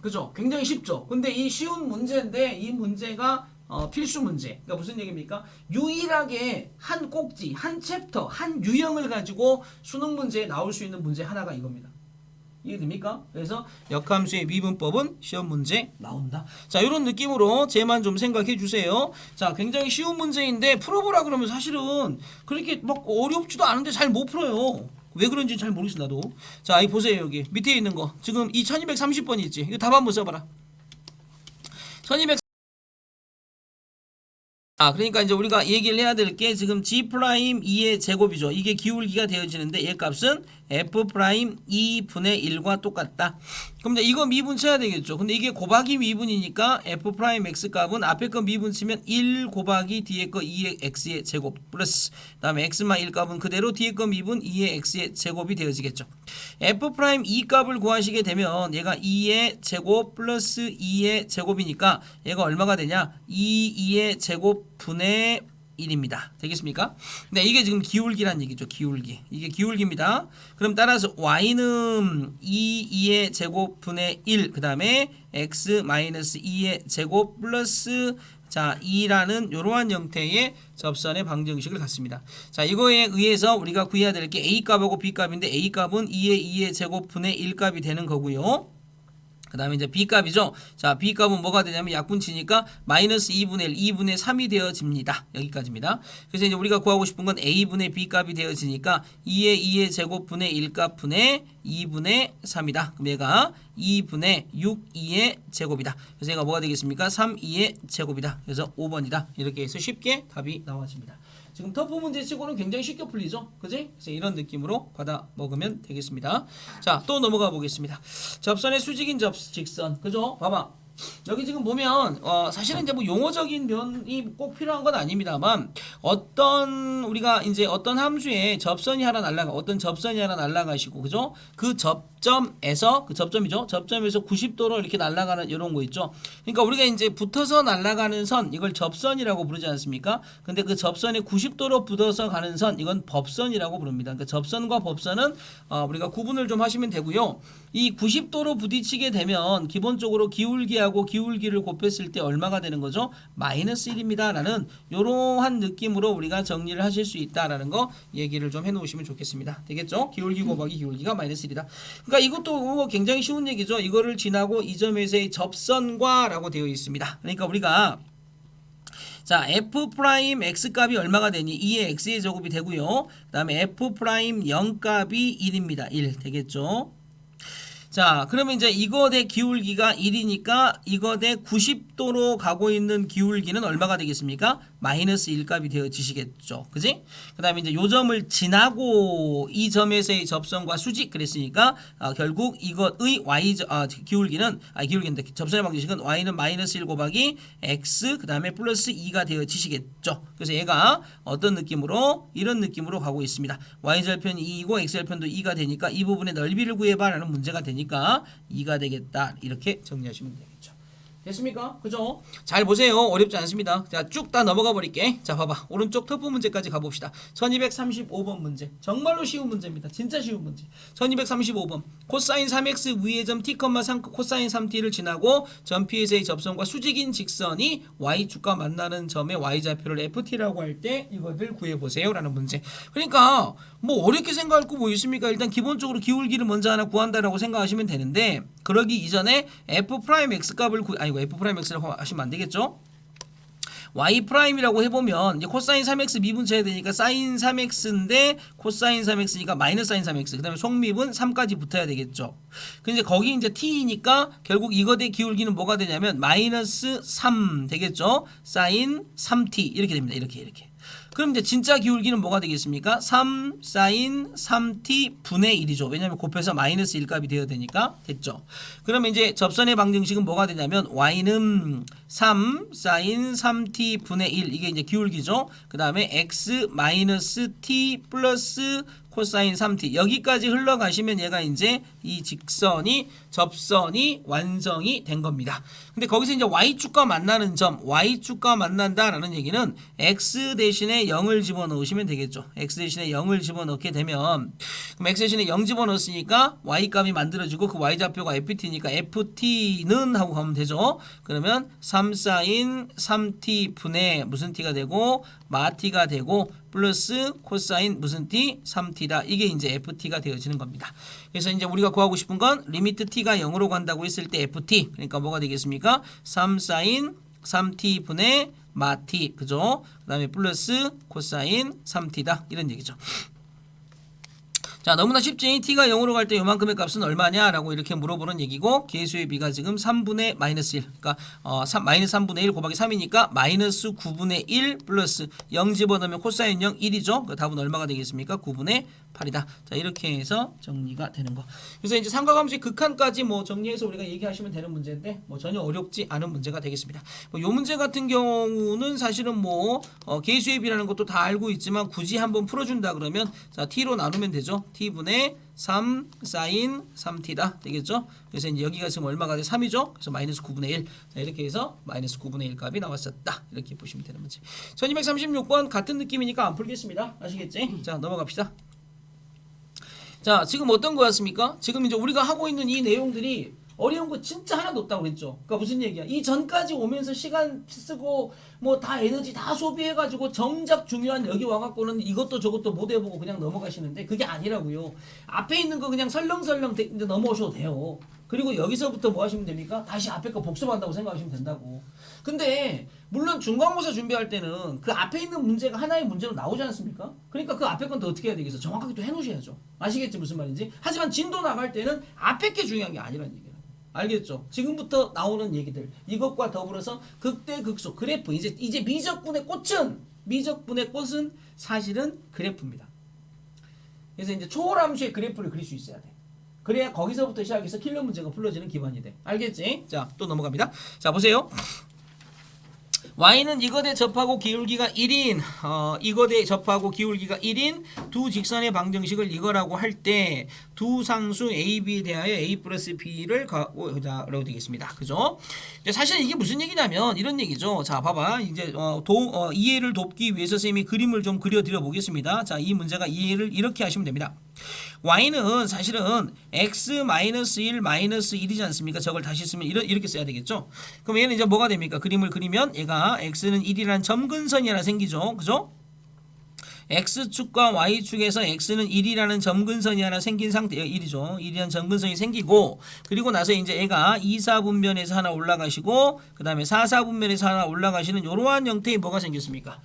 그죠? 굉장히 쉽죠? 근데 이 쉬운 문제인데 이 문제가 필수 문제. 그러니까 무슨 얘기입니까? 유일하게 한 꼭지, 한 챕터, 한 유형을 가지고 수능 문제에 나올 수 있는 문제 하나가 이겁니다. 이해됩니까? 그래서 역함수의 미분법은 시험 문제 나온다. 자, 이런 느낌으로 쟤만 좀 생각해 주세요. 자, 굉장히 쉬운 문제인데 풀어보라 그러면 사실은 그렇게 막 어렵지도 않은데 잘 못 풀어요. 왜 그런지 잘 모르겠어 나도. 자, 이 보세요. 여기 밑에 있는 거 지금 이 1230번 있지. 이거 답 한번 써봐라. 1200 그러니까 이제 우리가 얘기를 해야 될 게 지금 G'2의 제곱이죠. 이게 기울기가 되어지는데 얘 값은 F'2분의 1과 똑같다. 그럼 이제 이거 미분 쳐야 되겠죠. 근데 이게 곱하기 미분이니까 F'X 값은 앞에 거 미분 치면 1 곱하기 뒤에 거 2의 X의 제곱 플러스 그다음에 X만 1 값은 그대로 뒤에 거 미분 2의 X의 제곱이 되어지겠죠. F'2 값을 구하시게 되면 얘가 2의 제곱 플러스 2의 제곱이니까 얘가 얼마가 되냐? 2의 제곱 분의 1입니다. 되겠습니까? 네, 이게 지금 기울기란 얘기죠. 기울기. 이게 기울기입니다. 그럼 따라서 y는 2의 제곱 분의 1, 그 다음에 x-2의 제곱 플러스 자 2라는 이러한 형태의 접선의 방정식을 갖습니다. 자, 이거에 의해서 우리가 구해야 될 게 a 값하고 b 값인데 a 값은 2의 제곱 분의 1 값이 되는 거고요. 그 다음에 이제 B값이죠. 자, B값은 뭐가 되냐면 약분치니까 마이너스 2분의 1, 2분의 3이 되어집니다. 여기까지입니다. 그래서 이제 우리가 구하고 싶은 건 A분의 B값이 되어지니까 2의 제곱분의 1값 분의 2분의 3이다. 그럼 얘가 2분의 6, 2의 제곱이다. 그래서 얘가 뭐가 되겠습니까? 3, 2의 제곱이다. 그래서 5번이다. 이렇게 해서 쉽게 답이 나와집니다. 지금 터프 문제 치고는 굉장히 쉽게 풀리죠. 그지? 그래서 이런 느낌으로 받아 먹으면 되겠습니다. 자, 또 넘어가 보겠습니다. 접선의 수직인 직선. 그죠? 봐봐. 여기 지금 보면 사실은 이제 뭐 용어적인 면이 꼭 필요한 건 아닙니다만 우리가 이제 어떤 함수에 접선이 하나 날라가 어떤 접선이 하나 날라가시고 그죠? 그 접점에서 그 접점이죠. 접점에서 90도로 이렇게 날아가는 이런 거 있죠. 그러니까 우리가 이제 붙어서 날아가는 선 이걸 접선이라고 부르지 않습니까? 근데 그 접선에 90도로 붙어서 가는 선 이건 법선이라고 부릅니다. 그러니까 접선과 법선은 우리가 구분을 좀 하시면 되고요. 이 90도로 부딪히게 되면 기본적으로 기울기하고 기울기를 곱했을 때 얼마가 되는 거죠? 마이너스 1입니다. 라는 이러한 느낌으로 우리가 정리를 하실 수 있다라는 거 얘기를 좀 해놓으시면 좋겠습니다. 되겠죠? 기울기 곱하기 기울기가 마이너스 1이다. 그러니까 이것도 굉장히 쉬운 얘기죠. 이거를 지나고 이 점에서의 접선과 라고 되어 있습니다. 그러니까 우리가 자, F'X 값이 얼마가 되니? 2의 X의 제곱이 되고요. 그 다음에 F'0 값이 1입니다. 1 되겠죠? 자, 그러면 이제 이거 대 기울기가 1이니까 이거 대 90도로 가고 있는 기울기는 얼마가 되겠습니까? 마이너스 1 값이 되어지시겠죠. 그지? 그 다음에 이제 요 점을 지나고 이 점에서의 접선과 수직 그랬으니까 결국 이것의 기울기인데 접선의 방정식은 y는 마이너스 1 곱하기 x 그 다음에 플러스 2가 되어지시겠죠. 그래서 얘가 어떤 느낌으로? 이런 느낌으로 가고 있습니다. y절편이 2이고 x절편도 2가 되니까 이 부분의 넓이를 구해봐 라는 문제가 되니까 2가 되겠다. 이렇게 정리하시면 되겠죠. 됐습니까? 그죠? 잘 보세요. 어렵지 않습니다. 자, 쭉 다 넘어가 버릴게. 자, 봐봐. 오른쪽 터프 문제까지 가봅시다. 1235번 문제. 정말로 쉬운 문제입니다. 진짜 쉬운 문제. 1235번. 코사인 3x 위의 점 t, 3 코사인 3t를 지나고 점 P에서의 접선과 수직인 직선이 y축과 만나는 점의 y좌표를 ft라고 할 때 이것을 구해보세요. 라는 문제. 그러니까 뭐 어렵게 생각할 거 뭐 있습니까? 일단 기본적으로 기울기를 먼저 하나 구한다라고 생각하시면 되는데 그러기 이전에 F'X 값을 F'X라고 하시면 안 되겠죠? Y'이라고 해보면 이제 코사인 3x 미분 쳐야 되니까 사인 3x인데 코사인 3x니까 마이너스 사인 3x 그 다음에 속미분 3까지 붙어야 되겠죠. 근데 거기 이제 t니까 결국 이거 대 기울기는 뭐가 되냐면 마이너스 3 되겠죠. 사인 3t 이렇게 됩니다. 이렇게. 그럼 이제 진짜 기울기는 뭐가 되겠습니까? 3 사인 3t 분의 1이죠. 왜냐하면 곱해서 마이너스 1 값이 되어야 되니까 됐죠. 그러면 이제 접선의 방정식은 뭐가 되냐면 y는 3 사인 3t 분의 1 이게 이제 기울기죠. 그 다음에 x 마이너스 t 플러스 코사인 3t 여기까지 흘러가시면 얘가 이제 이 접선이 완성이 된 겁니다. 근데 거기서 이제 y축과 만나는 점, y축과 만난다라는 얘기는 x 대신에 대신에 0을 집어넣으시면 되겠죠. x 대신에 0을 집어넣게 되면 그럼 x 대신에 0 집어넣었으니까 y값이 만들어지고 그 y좌표가 ft니까 ft는 하고 가면 되죠. 그러면 3 사인 3t 분의 무슨 t가 되고 마 t가 되고 플러스 코사인 무슨 t 3t다. 이게 이제 ft가 되어지는 겁니다. 그래서 이제 우리가 구하고 싶은 건 리미트 t가 0으로 간다고 했을 때 ft. 그러니까 뭐가 되겠습니까? 3 사인 3t 분의 마 t. 그죠? 그다음에 플러스 코사인 3t다. 이런 얘기죠. 자, 너무나 쉽지? t가 0으로 갈 때 요만큼의 값은 얼마냐라고 이렇게 물어보는 얘기고 계수의 비가 지금 3분의 마이너스 1 그러니까 마이너스 3분의 1 곱하기 3이니까 마이너스 9분의 1 플러스 0 집어넣으면 코사인 0 1이죠. 그 답은 얼마가 되겠습니까? 9분의 8이다. 자, 이렇게 해서 정리가 되는 거. 그래서 이제 삼각함수의 극한까지 뭐 정리해서 우리가 얘기하시면 되는 문제인데 뭐 전혀 어렵지 않은 문제가 되겠습니다. 뭐 요 문제 같은 경우는 사실은 뭐 계수의 비라는 것도 다 알고 있지만 굳이 한번 풀어준다 그러면 자, t로 나누면 되죠. t분의 3 사인 3t다 되겠죠. 그래서 이제 여기가 지금 얼마가 돼? 3이죠. 그래서 마이너스 9분의 1. 자, 이렇게 해서 마이너스 9분의 1 값이 나왔었다. 이렇게 보시면 되는 문제. 1236번 같은 느낌이니까 안 풀겠습니다. 아시겠지? 자, 넘어갑시다. 자, 지금 어떤 거 같습니까? 지금 이제 우리가 하고 있는 이 내용들이 어려운 거 진짜 하나도 없다고 그랬죠. 그러니까 무슨 얘기야? 이 전까지 오면서 시간 쓰고 뭐 다 에너지 다 소비해가지고 정작 중요한 여기 와갖고는 이것도 저것도 못 해보고 그냥 넘어가시는데 그게 아니라고요. 앞에 있는 거 그냥 설렁설렁 이제 넘어오셔도 돼요. 그리고 여기서부터 뭐 하시면 됩니까? 다시 앞에 거 복습한다고 생각하시면 된다고. 근데 물론 중간고사 준비할 때는 그 앞에 있는 문제가 하나의 문제로 나오지 않습니까? 그러니까 그 앞에 건 더 어떻게 해야 되겠어? 정확하게 또 해놓으셔야죠. 아시겠지 무슨 말인지? 하지만 진도 나갈 때는 앞에 게 중요한 게 아니라는 얘기예요. 알겠죠? 지금부터 나오는 얘기들 이것과 더불어서 극대극소 그래프 이제 미적분의 꽃은 사실은 그래프입니다. 그래서 이제 초월함수의 그래프를 그릴 수 있어야 돼. 그래야 거기서부터 시작해서 킬러 문제가 풀어지는 기반이 돼. 알겠지? 자, 또 넘어갑니다. 자, 보세요. y는 이거대 접하고 기울기가 1인 이거대 접하고 기울기가 1인 두 직선의 방정식을 이거라고 할 때 두 상수 a, b에 대하여 a 플러스 b를 가라고 되겠습니다. 그죠? 사실 이게 무슨 얘기냐면 이런 얘기죠. 자, 봐봐. 이제 이해를 돕기 위해서 선생님이 그림을 좀 그려드려 보겠습니다. 자, 이 문제가 이해를 이렇게 하시면 됩니다. y는 사실은 x-1 -1이지 않습니까? 저걸 다시 쓰면 이렇게 써야 되겠죠? 그럼 얘는 이제 뭐가 됩니까? 그림을 그리면 얘가 x는 1이라는 점근선이 하나 생기죠. 그죠? x축과 y축에서 x는 1이라는 점근선이 하나 생긴 상태예요. 1이죠. 1이라는 점근선이 생기고 그리고 나서 이제 얘가 2,4분면에서 하나 올라가시고 그 다음에 4,4분면에서 하나 올라가시는 이러한 형태의 뭐가 생겼습니까?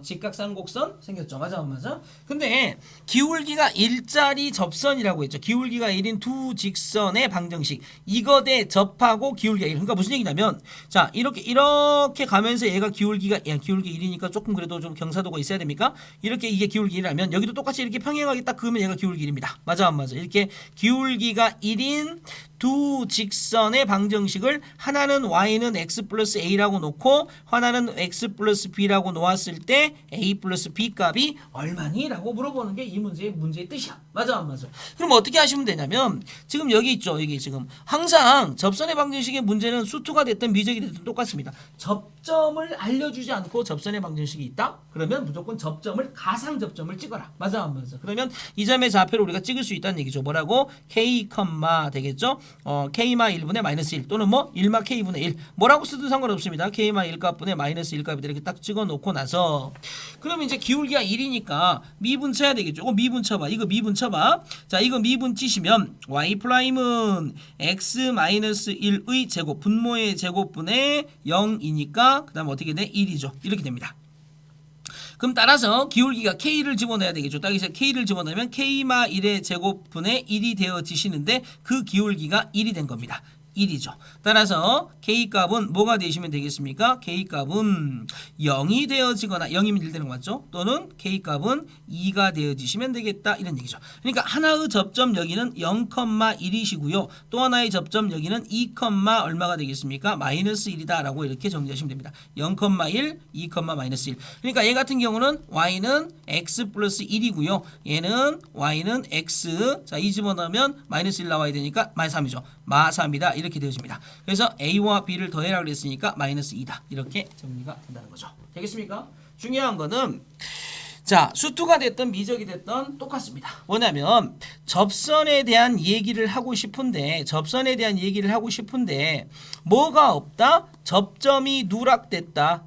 직각삼곡선 생겼죠. 맞아 안 맞아? 근데 기울기가 1짜리 접선이라고 했죠. 기울기가 1인 두 직선의 방정식 이거 대 접하고 기울기가 1. 그러니까 무슨 얘기냐면 자, 이렇게 가면서 얘가 기울기 1이니까 조금 그래도 좀 경사도가 있어야 됩니까? 이렇게 이게 기울기 1이라면 여기도 똑같이 이렇게 평행하게 딱 그으면 얘가 기울기 1입니다. 맞아 안 맞아? 이렇게 기울기가 1인 두 직선의 방정식을 하나는 y는 x 플러스 a라고 놓고 하나는 x 플러스 b라고 놓았을 때 a 플러스 b 값이 얼마니? 라고 물어보는 게 이 문제의 뜻이야. 맞아 안 맞아? 그럼 어떻게 하시면 되냐면 지금 여기 있죠. 여기 지금 항상 접선의 방정식의 문제는 수투가 됐든 미적이 됐든 똑같습니다. 접점을 알려주지 않고 접선의 방정식이 있다? 그러면 무조건 접점을 가상 접점을 찍어라. 맞아 안 맞아? 그러면 이 점의 좌표를 우리가 찍을 수 있다는 얘기죠. 뭐라고? k, 되겠죠? k마 1분의 마이너스 1 또는 뭐 1마 k분의 1 뭐라고 쓰든 상관없습니다. k마 1 값분의 마이너스 1 값이 이렇게 딱 찍어 놓고 나서 그러면 이제 기울기가 1이니까 미분 쳐야 되겠죠. 이거 미분 쳐봐. 이거 미분 쳐봐. 자, 이거 미분 치시면 y 프라임은 x 마이너스 1의 제곱 분모의 제곱분의 0이니까 그 다음 어떻게 돼? 1이죠. 이렇게 됩니다. 그럼 따라서 기울기가 k를 집어넣어야 되겠죠. 따기서 k를 집어넣으면 k마 1의 제곱분의 1이 되어지시는데 그 기울기가 1이 된 겁니다. 1이죠. 따라서 K값은 뭐가 되시면 되겠습니까? K값은 0이 되어지거나 0이면 1 되는 거 맞죠? 또는 K값은 2가 되어지시면 되겠다 이런 얘기죠. 그러니까 하나의 접점 여기는 0,1이시고요. 또 하나의 접점 여기는 2, 얼마가 되겠습니까? 마이너스 1이다 라고 이렇게 정리하시면 됩니다. 0,1, 2, 마이너스 1. 그러니까 얘 같은 경우는 Y는 X 플러스 1이고요. 얘는 Y는 X. 자, 이 집어넣으면 마이너스 1 나와야 되니까 마이너스 3이죠. 마 3이다 이렇게 되어집니다. 그래서 A와 B를 더해라 그랬으니까 마이너스 2다 이렇게 정리가 된다는 거죠. 되겠습니까? 중요한 거는 자, 수투가 됐든 미적이 됐든 똑같습니다. 뭐냐면 접선에 대한 얘기를 하고 싶은데 뭐가 없다? 접점이 누락됐다.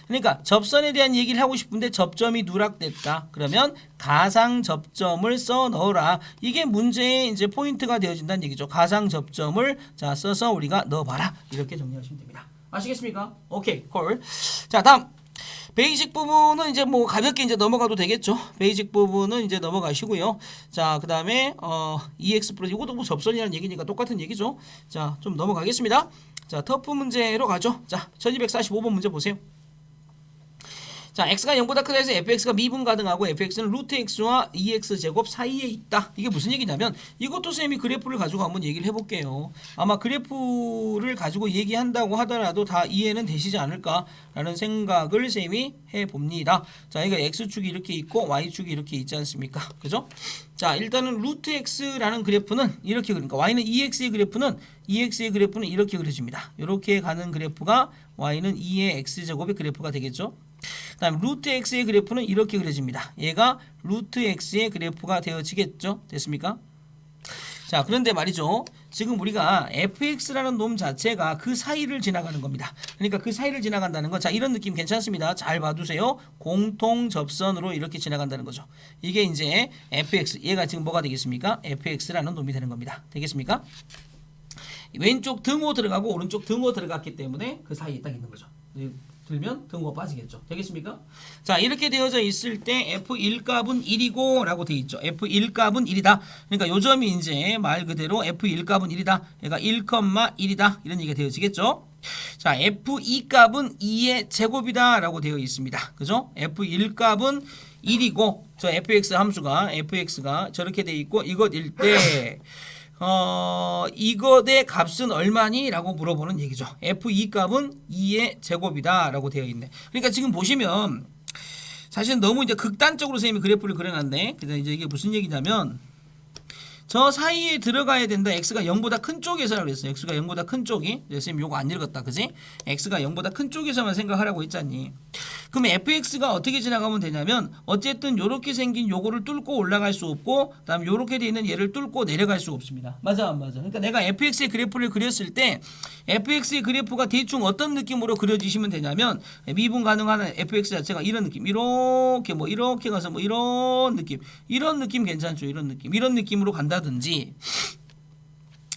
그러니까 접선에 대한 얘기를 하고 싶은데 접점이 누락됐다. 그러면 가상 접점을 써 넣어라. 이게 문제의 이제 포인트가 되어진다는 얘기죠. 가상 접점을 자 써서 우리가 넣어봐라. 이렇게 정리하시면 됩니다. 아시겠습니까? 오케이, 콜. 자, 다음. 베이직 부분은 이제 뭐 가볍게 이제 넘어가도 되겠죠. 베이직 부분은 이제 넘어가시고요. 자, 그 다음에 EX 플러스 이것도 뭐 접선이라는 얘기니까 똑같은 얘기죠. 자, 좀 넘어가겠습니다. 자, 터프 문제로 가죠. 자, 1245번 문제 보세요. 자, x가 0보다 크다 해서 fx가 미분 가능하고 fx는 루트 x와 2x 제곱 사이에 있다. 이게 무슨 얘기냐면 이것도 쌤이 그래프를 가지고 한번 얘기를 해볼게요. 아마 그래프를 가지고 얘기한다고 하더라도 다 이해는 되시지 않을까라는 생각을 쌤이 해봅니다. 자, 이거 x축이 이렇게 있고 y축이 이렇게 있지 않습니까? 그죠? 자, 일단은 루트 x라는 그래프는 이렇게 그러니까 y는 2x의 그래프는 이렇게 그려집니다. 이렇게 가는 그래프가 y는 2의 x제곱의 그래프가 되겠죠. 그 다음 루트 x의 그래프는 이렇게 그려집니다. 얘가 루트 x의 그래프가 되어지겠죠. 됐습니까? 자, 그런데 말이죠. 지금 우리가 fx라는 놈 자체가 그 사이를 지나가는 겁니다. 그러니까 그 사이를 지나간다는 건 자, 이런 느낌 괜찮습니다. 잘 봐두세요. 공통 접선으로 이렇게 지나간다는 거죠. 이게 이제 fx, 얘가 지금 뭐가 되겠습니까? fx라는 놈이 되는 겁니다. 되겠습니까? 왼쪽 등호 들어가고 오른쪽 등호 들어갔기 때문에 그 사이에 딱 있는 거죠. 들면 등호 빠지겠죠. 되겠습니까? 자, 이렇게 되어져 있을 때 F1 값은 1이고 라고 되어 있죠. F1 값은 1이다. 그러니까 요 점이 이제 말 그대로 F1 값은 1이다. 얘가 1,1이다. 이런 얘기가 되어지겠죠. 자, F2 값은 2의 제곱이다 라고 되어 있습니다. 그죠? F1 값은 1이고 저 fx가 저렇게 되어 있고 이것일 때 이것의 값은 얼마니? 라고 물어보는 얘기죠. F2 값은 2의 제곱이다 라고 되어 있네. 그러니까 지금 보시면 사실 너무 이제 극단적으로 선생님이 그래프를 그려놨네. 그래서 이제 이게 무슨 얘기냐면 저 사이에 들어가야 된다. x가 0보다 큰 쪽에서라고 그랬어요. x가 0보다 큰 쪽이. 선생님 요거 안 읽었다. 그지? x가 0보다 큰 쪽에서만 생각하라고 했잖니. 그럼 fx가 어떻게 지나가면 되냐면 어쨌든 요렇게 생긴 요거를 뚫고 올라갈 수 없고 그다음 요렇게 돼 있는 얘를 뚫고 내려갈 수 없습니다. 맞아 안 맞아? 그러니까 내가 fx의 그래프를 그렸을 때 fx의 그래프가 대충 어떤 느낌으로 그려지시면 되냐면 미분 가능한 fx 자체가 이런 느낌. 이렇게 뭐 이렇게 가서 뭐 이런 느낌 괜찮죠? 이런 느낌으로 간다든지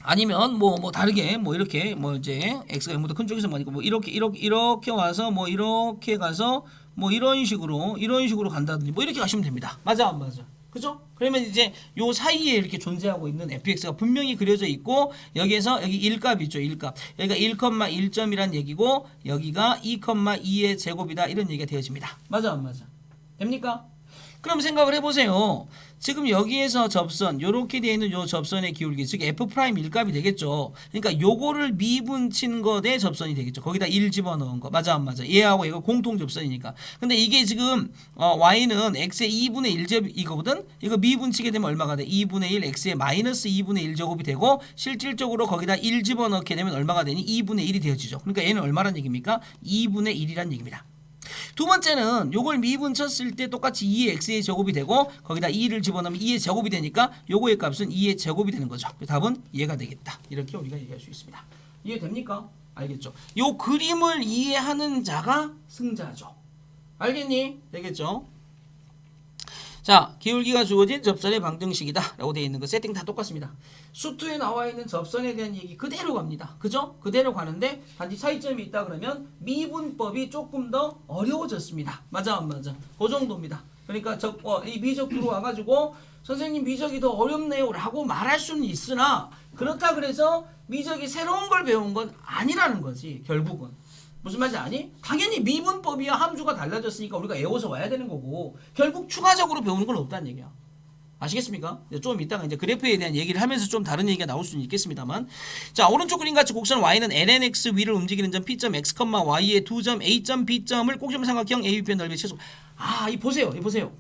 아니면 뭐 다르게 뭐 이렇게 뭐 이제 x가 0보다 큰 쪽에서 뭐니까 뭐 이렇게 와서 뭐 이렇게 가서 뭐 이런 식으로 간다든지 뭐 이렇게 가시면 됩니다. 맞아 안 맞아? 그죠? 그러면 이제 요 사이에 이렇게 존재하고 있는 fx가 분명히 그려져 있고 여기에서 여기 1값 있죠. 1값. 여기가 1,1점이란 얘기고 여기가 2,2의 제곱이다. 이런 얘기가 되어집니다. 맞아 안 맞아? 됩니까? 그럼 생각을 해보세요. 지금 여기에서 접선, 요렇게 되어 있는 요 접선의 기울기, 즉 F' 일값이 되겠죠. 그러니까 요거를 미분친 것의 접선이 되겠죠. 거기다 1 집어넣은 거. 맞아 안 맞아? 얘하고 얘가 공통 접선이니까. 근데 이게 지금 y는 x의 2분의 1제곱 이거거든? 이거 미분치게 되면 얼마가 돼? 2분의 1 x의 마이너스 2분의 1제곱이 되고 실질적으로 거기다 1 집어넣게 되면 얼마가 되니? 2분의 1이 되어지죠. 그러니까 얘는 얼마란 얘기입니까? 2분의 1이란 얘기입니다. 두 번째는 요걸 미분 쳤을 때 똑같이 2의 x의 제곱이 되고 거기다 2를 집어넣으면 2의 제곱이 되니까 요거의 값은 2의 제곱이 되는 거죠. 답은 얘가 되겠다. 이렇게 우리가 얘기할 수 있습니다. 이해됩니까? 알겠죠? 요 그림을 이해하는 자가 승자죠. 알겠니? 되겠죠? 자, 기울기가 주어진 접선의 방정식이다 라고 되어 있는 거 세팅 다 똑같습니다. 수투에 나와 있는 접선에 대한 얘기 그대로 갑니다. 그죠? 그대로 가는데 단지 차이점이 있다 그러면 미분법이 조금 더 어려워졌습니다. 맞아 안 맞아? 그 정도입니다. 그러니까 이 미적 들어와가지고 선생님 미적이 더 어렵네요 라고 말할 수는 있으나 그렇다 그래서 미적이 새로운 걸 배운 건 아니라는 거지 결국은. 무슨 말인지 아니? 당연히 미분법이야 함수가 달라졌으니까 우리가 외워서 와야 되는 거고 결국 추가적으로 배우는 건 없다는 얘기야. 아시겠습니까? 좀 이따가 이제 그래프에 대한 얘기를 하면서 좀 다른 얘기가 나올 수는 있겠습니다만. 자, 오른쪽 그림 같이 곡선 y는 lnx 위를 움직이는 점 p.x, y의 두 점 a.b점을 꼭지점 삼각형 AB의 넓이 최소. 이 보세요.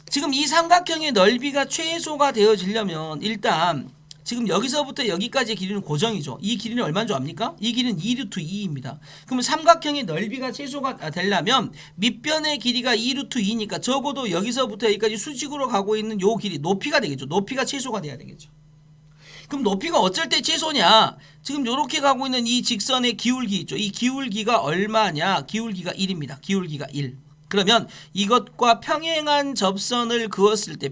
지금 이 삼각형의 넓이가 최소가 되어지려면 일단 지금 여기서부터 여기까지의 길이는 고정이죠. 이 길이는 얼마인 줄 압니까? 이 길이는 2루트 2입니다. 그러면 삼각형의 넓이가 최소가 되려면 밑변의 길이가 2루트 2니까 적어도 여기서부터 여기까지 수직으로 가고 있는 요 길이 높이가 되겠죠. 높이가 최소가 돼야 되겠죠. 그럼 높이가 어쩔 때 최소냐? 지금 이렇게 가고 있는 이 직선의 기울기 있죠. 이 기울기가 얼마냐? 기울기가 1입니다. 기울기가 1. 그러면 이것과 평행한 접선을 그었을 때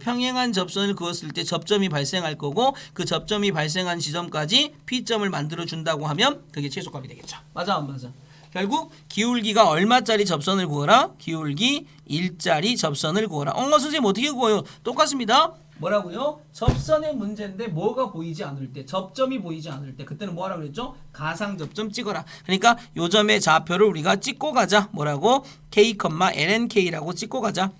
접점이 발생할 거고 그 접점이 발생한 지점까지 P점을 만들어 준다고 하면 그게 최소값이 되겠죠. 맞아 안 맞아? 결국 기울기가 얼마짜리 접선을 구어라? 기울기 1짜리 접선을 구어라. 선생님 어떻게 구어요? 똑같습니다. 뭐라고요? 접선의 문제인데 뭐가 보이지 않을 때, 접점이 보이지 않을 때 그때는 뭐 하라고 그랬죠? 가상접점 찍어라. 그러니까 요 점의 좌표를 우리가 찍고 가자. 뭐라고? K, LNK라고 찍고 가자.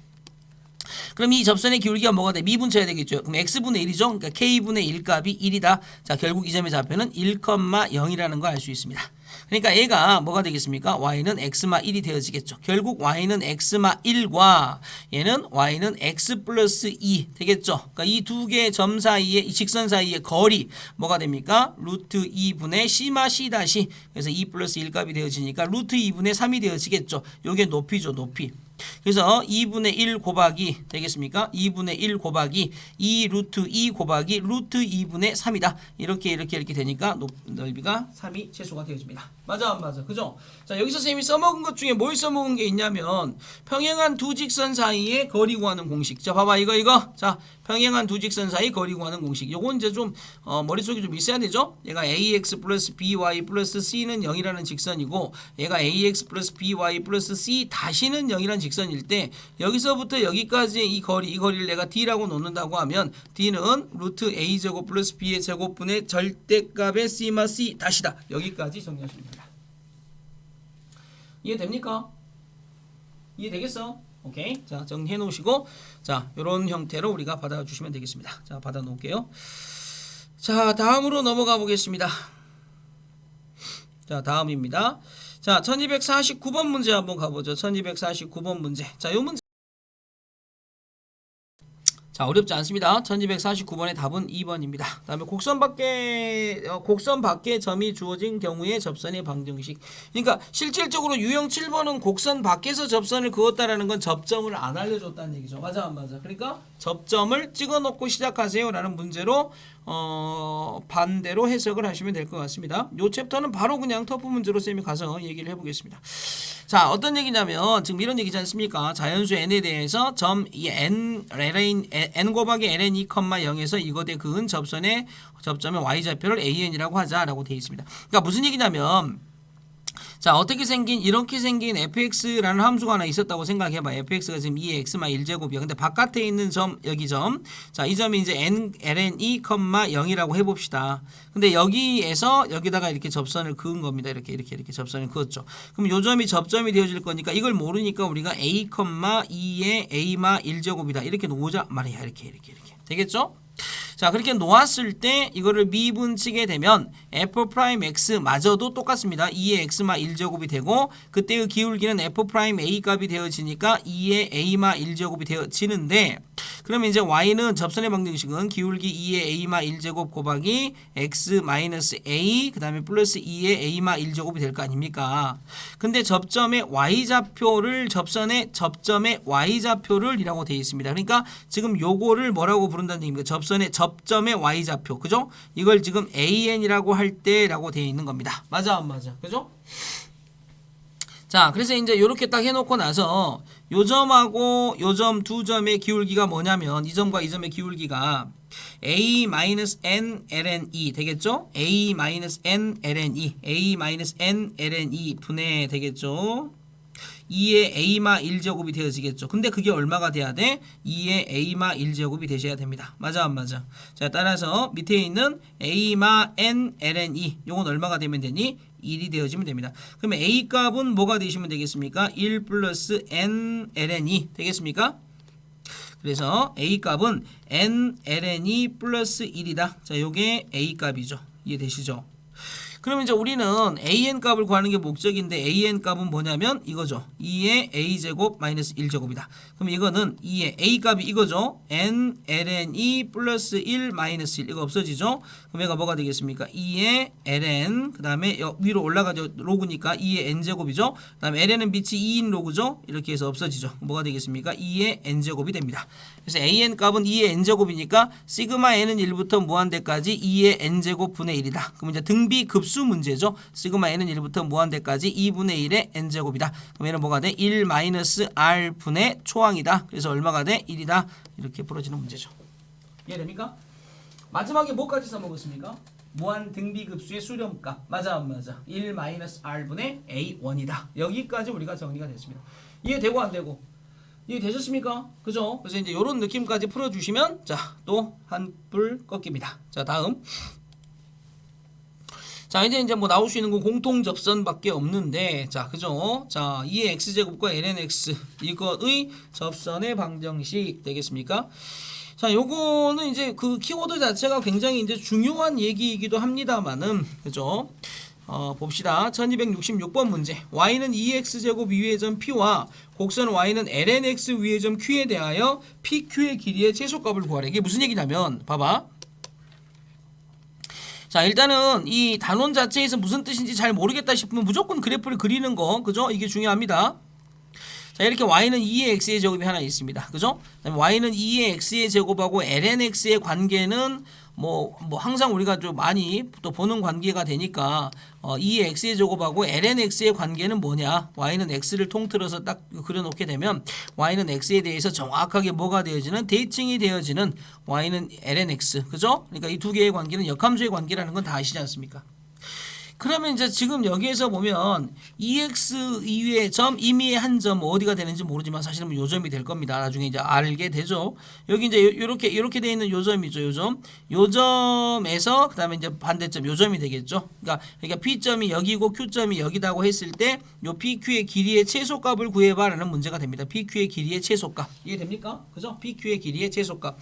그럼 이 접선의 기울기가 뭐가 돼? 미분쳐야 되겠죠. 그럼 x분의 1이죠. 그러니까 k분의 1 값이 1이다. 자, 결국 이 점의 좌표는 1,0이라는 거 알 수 있습니다. 그러니까 얘가 뭐가 되겠습니까? y는 x-1이 되어지겠죠. 결국 y는 x-1과 얘는 y는 x 플러스 2 되겠죠. 그러니까 이 두 개의 점 사이에 이 직선 사이의 거리 뭐가 됩니까? 루트 2분의 c-c 다시 그래서 2 플러스 1 값이 되어지니까 루트 2분의 3이 되어지겠죠. 요게 높이죠. 높이. 그래서 2분의 1 곱하기 되겠습니까? 2분의 1 곱하기 2 루트 2 곱하기 루트 2분의 3이다. 이렇게 되니까 넓이가 3이 최소가 되어집니다. 맞아 안 맞아? 그죠? 자, 여기서 선생님이 써먹은 것 중에 뭘 써먹은 게 있냐면 평행한 두 직선 사이의 거리 구하는 공식. 자, 봐봐 이거. 자, 평행한 두 직선 사이 거리 구하는 공식. 요건 이제 좀 머릿속에 좀 있어야 되죠? 얘가 ax 플러스 by 플러스 c는 0이라는 직선이고 얘가 ax 플러스 by 플러스 c 다시는 0이라는 직선일 때 여기서부터 여기까지의 이 거리를 내가 d라고 놓는다고 하면 d는 루트 a제곱 플러스 b의 제곱분의 절대값의 c마 c 다시다. 여기까지 정리하시면 됩니다. 이해됩니까? 이해되겠어? 오케이. 자, 정리해 놓으시고 자, 요런 형태로 우리가 받아 주시면 되겠습니다. 자, 받아 놓을게요. 자, 다음으로 넘어가 보겠습니다. 자, 다음입니다. 자, 1249번 문제 한번 가보죠. 1249번 문제. 자, 요 문제 자, 어렵지 않습니다. 1249번의 답은 2번입니다. 다음에 곡선 밖에 점이 주어진 경우의 접선의 방정식. 그러니까 실질적으로 유형 7번은 곡선 밖에서 접선을 그었다라는 건 접점을 안 알려줬다는 얘기죠. 맞아 안 맞아? 그러니까 접점을 찍어놓고 시작하세요라는 문제로 반대로 해석을 하시면 될 것 같습니다. 이 챕터는 바로 그냥 터프 문제로 쌤이 가서 얘기를 해보겠습니다. 자, 어떤 얘기냐면 지금 이런 얘기지 않습니까? 자연수 n에 대해서 점 n 곱하기 ln 2,0에서 이것에 그은 접점의 y좌표를 an이라고 하자라고 되어 있습니다. 그러니까 무슨 얘기냐면 자, 이렇게 생긴 fx라는 함수가 하나 있었다고 생각해봐. fx가 지금 2x-1제곱이야. 근데 바깥에 있는 점, 여기 점. 자, 이 점이 이제 ln 2,0이라고 해봅시다. 근데 여기에서 여기다가 이렇게 접선을 그은 겁니다. 이렇게 접선을 그었죠. 그럼 요 점이 접점이 되어질 거니까 이걸 모르니까 우리가 a,2의 a-1제곱이다. 이렇게 놓자 말이야. 이렇게. 되겠죠? 자, 그렇게 놓았을 때 이거를 미분치게 되면 f'x 마저도 똑같습니다. 2의 x마 1제곱이 되고 그때의 기울기는 f'a 값이 되어지니까 2의 a마 1제곱이 되어지는데 그러면 이제 y는 접선의 방정식은 기울기 2의 a마 1제곱 곱하기 x 마이너스 a 그 다음에 플러스 2의 a마 1제곱이 될 거 아닙니까? 근데 접점의 y좌표를 접선의 접점의 y좌표를 이라고 되어 있습니다. 그러니까 지금 요거를 뭐라고 부른다는 얘기입니까? 접점의 y좌표. 그죠? 이걸 지금 an이라고 할 때라고 되어 있는 겁니다. 맞아 안 맞아? 그죠? 자, 그래서 이제 이렇게 딱 해놓고 나서 요 점하고 요 점 두 점의 기울기가 뭐냐면 이 점과 이 점의 기울기가 a-n ln 2 되겠죠? a-n ln 2 a-n ln 2 분의 되겠죠? 2의 a마 1제곱이 되어지겠죠. 근데 그게 얼마가 돼야 돼? 2의 a마 1제곱이 되셔야 됩니다. 맞아 안 맞아? 자, 따라서 밑에 있는 a마 n ln 2 요건 얼마가 되면 되니? 1이 되어지면 됩니다. 그러면 a 값은 뭐가 되시면 되겠습니까? 1 플러스 n ln 2 되겠습니까? 그래서 a 값은 n ln 2 플러스 1이다. 자, 요게 a 값이죠. 이해되시죠? 그러면 이제 우리는 an 값을 구하는 게 목적인데 an 값은 뭐냐면 이거죠. 2의 a제곱 마이너스 1제곱이다. 그럼 이거는 2의 a 값이 이거죠. n ln 플러스 1 마이너스 1 이거 없어지죠. 그럼 얘가 뭐가 되겠습니까? 2의 ln 그 다음에 위로 올라가죠. 로그니까 2의 n제곱이죠. 그 다음에 ln은 빛이 2인 로그죠. 이렇게 해서 없어지죠. 뭐가 되겠습니까? 2의 n제곱이 됩니다. 그래서 an 값은 2의 n제곱이니까 시그마 n은 1부터 무한대까지 2의 n제곱 분의 1이다. 그럼 이제 등비 급수 문제죠. 시그마 n은 1부터 무한대까지 2분의 1의 n제곱이다. 그럼 얘는 뭐가 돼? 1 마이너스 r 분의 초항이다. 그래서 얼마가 돼? 1이다. 이렇게 풀어지는 문제죠. 이해됩니까? 마지막에 뭐까지 써먹었습니까? 무한 등비급수의 수렴값. 맞아 안 맞아? 1 마이너스 r분의 a1이다. 여기까지 우리가 정리가 됐습니다. 이해되고 안 되고? 이해되셨습니까? 그죠? 그래서 이제 이런 느낌까지 풀어주시면 자, 또 한 뿔 꺾입니다. 자, 다음. 자, 이제 뭐 나올 수 있는 건 공통 접선밖에 없는데, 자, 그죠? 자, 2의 x제곱과 ln x 이거의 접선의 방정식 되겠습니까? 자, 요거는 이제 그 키워드 자체가 굉장히 이제 중요한 얘기이기도 합니다만은, 그죠? 봅시다. 1266번 문제. y는 2x제곱 위의 점 p와 곡선 y는 lnx 위의 점 q에 대하여 pq의 길이의 최소값을 구하래. 이게 무슨 얘기냐면, 봐봐. 자, 일단은 이 단원 자체에서 무슨 뜻인지 잘 모르겠다 싶으면 무조건 그래프를 그리는 거, 그죠? 이게 중요합니다. 자, 이렇게 y는 2의 x의 제곱이 하나 있습니다. 그죠? 그다음에 y는 2의 x의 제곱하고 lnx의 관계는 뭐 항상 우리가 좀 많이 또 보는 관계가 되니까 2의 x의 제곱하고 lnx의 관계는 뭐냐? y는 x를 통틀어서 딱 그려놓게 되면 y는 x에 대해서 정확하게 뭐가 되어지는? 대칭이 되어지는 y는 lnx. 그죠? 그러니까 이 두 개의 관계는 역함수의 관계라는 건 다 아시지 않습니까? 그러면 이제 지금 여기에서 보면 2x 이외의 점 임의의 한 점 어디가 되는지 모르지만 사실은 요 점이 될 겁니다. 나중에 이제 알게 되죠. 여기 이제 이렇게 돼 있는 요 점이죠. 요 점. 요 점에서 그다음에 이제 반대점 요 점이 되겠죠. 그러니까 P점이 여기고 Q점이 여기다고 했을 때 요 PQ의 길이의 최소값을 구해봐라는 문제가 됩니다. PQ의 길이의 최소값. 이해됩니까? 그죠? PQ의 길이의 최소값.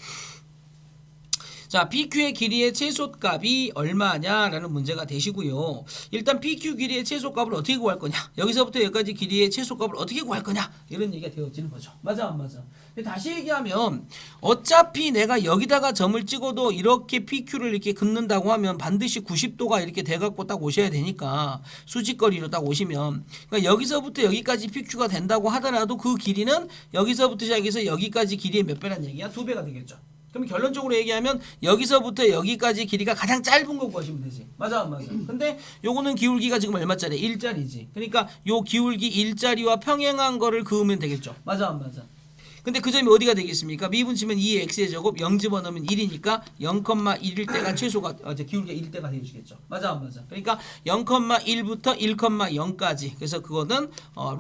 자, PQ의 길이의 최소값이 얼마냐라는 문제가 되시고요. 일단 PQ 길이의 최소값을 어떻게 구할 거냐? 여기서부터 여기까지 길이의 최소값을 어떻게 구할 거냐? 이런 얘기가 되어지는 거죠. 맞아 안 맞아? 근데 다시 얘기하면 어차피 내가 여기다가 점을 찍어도 이렇게 PQ를 이렇게 긋는다고 하면 반드시 90도가 이렇게 돼갖고 딱 오셔야 되니까 수직거리로 딱 오시면 그러니까 여기서부터 여기까지 PQ가 된다고 하더라도 그 길이는 여기서부터 시작해서 여기까지 길이의 몇 배란 얘기야? 2배가 되겠죠. 그럼 결론적으로 얘기하면 여기서부터 여기까지 길이가 가장 짧은 거 구하시면 되지. 맞아 안 맞아? 근데 요거는 기울기가 지금 얼마짜리? 1짜리지. 그러니까 요 기울기 1짜리와 평행한 거를 그으면 되겠죠. 맞아 안 맞아? 근데 그 점이 어디가 되겠습니까? 미분치면 2의 x의 제곱 0 집어넣으면 1이니까 0,1일 때가 최소가 기울기가 1일 때가 되어지겠죠. 맞아 안 맞아? 그러니까 0,1부터 1,0까지. 그래서 그거는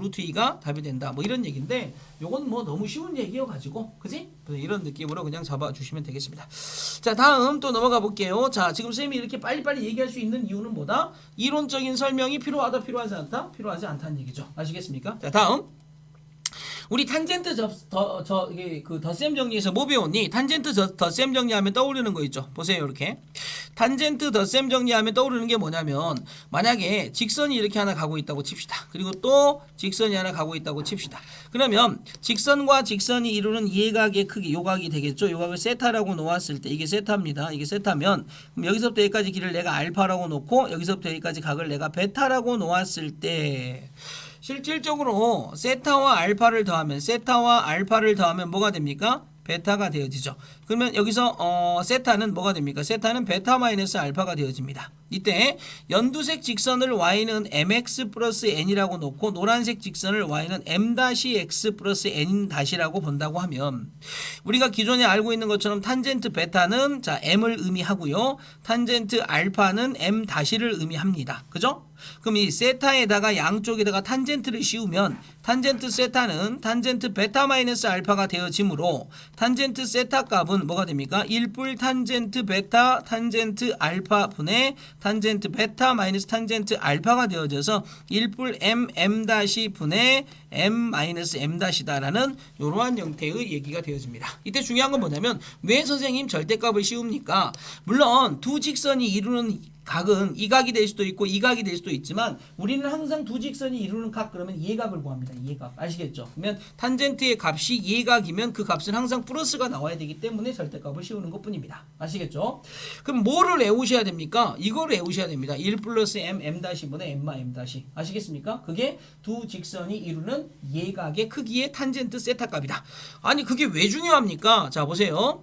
루트 2가 답이 된다. 뭐 이런 얘기인데 요건 뭐 너무 쉬운 얘기여가지고 그지? 이런 느낌으로 그냥 잡아주시면 되겠습니다. 자, 다음 또 넘어가 볼게요. 자, 지금 쌤이 이렇게 빨리빨리 얘기할 수 있는 이유는 뭐다? 이론적인 설명이 필요하다 필요하지 않다? 필요하지 않다는 얘기죠. 아시겠습니까? 자, 다음 우리 탄젠트 덧셈 정리에서 뭐 배웠니? 탄젠트 덧셈 정리하면 떠오르는 거 있죠. 보세요, 이렇게. 탄젠트 덧셈 정리하면 떠오르는 게 뭐냐면 만약에 직선이 이렇게 하나 가고 있다고 칩시다. 그리고 또 직선이 하나 가고 있다고 칩시다. 그러면 직선과 직선이 이루는 이해각의 크기, 요각이 되겠죠. 요각을 세타라고 놓았을 때 이게 세타입니다. 이게 세타면 그럼 여기서부터 여기까지 길을 내가 알파라고 놓고 여기서부터 여기까지 각을 내가 베타라고 놓았을 때 실질적으로 세타와 알파를 더하면 뭐가 됩니까? 베타가 되어지죠. 그러면 여기서 세타는 뭐가 됩니까? 세타는 베타 마이너스 알파가 되어집니다. 이때 연두색 직선을 y는 mx 플러스 n이라고 놓고 노란색 직선을 y는 m-x 플러스 n-이라고 본다고 하면 우리가 기존에 알고 있는 것처럼 탄젠트 베타는 자 m을 의미하고요. 탄젠트 알파는 m-를 의미합니다. 그죠? 그럼 이 세타에다가 양쪽에다가 탄젠트를 씌우면 탄젠트 세타는 탄젠트 베타 마이너스 알파가 되어지므로 탄젠트 세타 값은 뭐가 됩니까? 1뿔 탄젠트 베타 탄젠트 알파 분의 탄젠트 베타 마이너스 탄젠트 알파가 되어져서 1뿔 m m- 분의 m-m-다라는 이러한 형태의 얘기가 되어집니다. 이때 중요한 건 뭐냐면 왜 선생님 절대값을 씌웁니까? 물론 두 직선이 이루는 각은 이 각이 될 수도 있고 이 각이 될 수도 있지만 우리는 항상 두 직선이 이루는 각 그러면 예각을 구합니다. 예각. 아시겠죠? 그러면 탄젠트의 값이 예각이면 그 값은 항상 플러스가 나와야 되기 때문에 절대값을 씌우는 것뿐입니다. 아시겠죠? 그럼 뭐를 외우셔야 됩니까? 이걸 외우셔야 됩니다. 1 플러스 m, m-분의 m, m-. 아시겠습니까? 그게 두 직선이 이루는 예각의 크기의 탄젠트 세타 값이다. 아니 그게 왜 중요합니까? 자 보세요.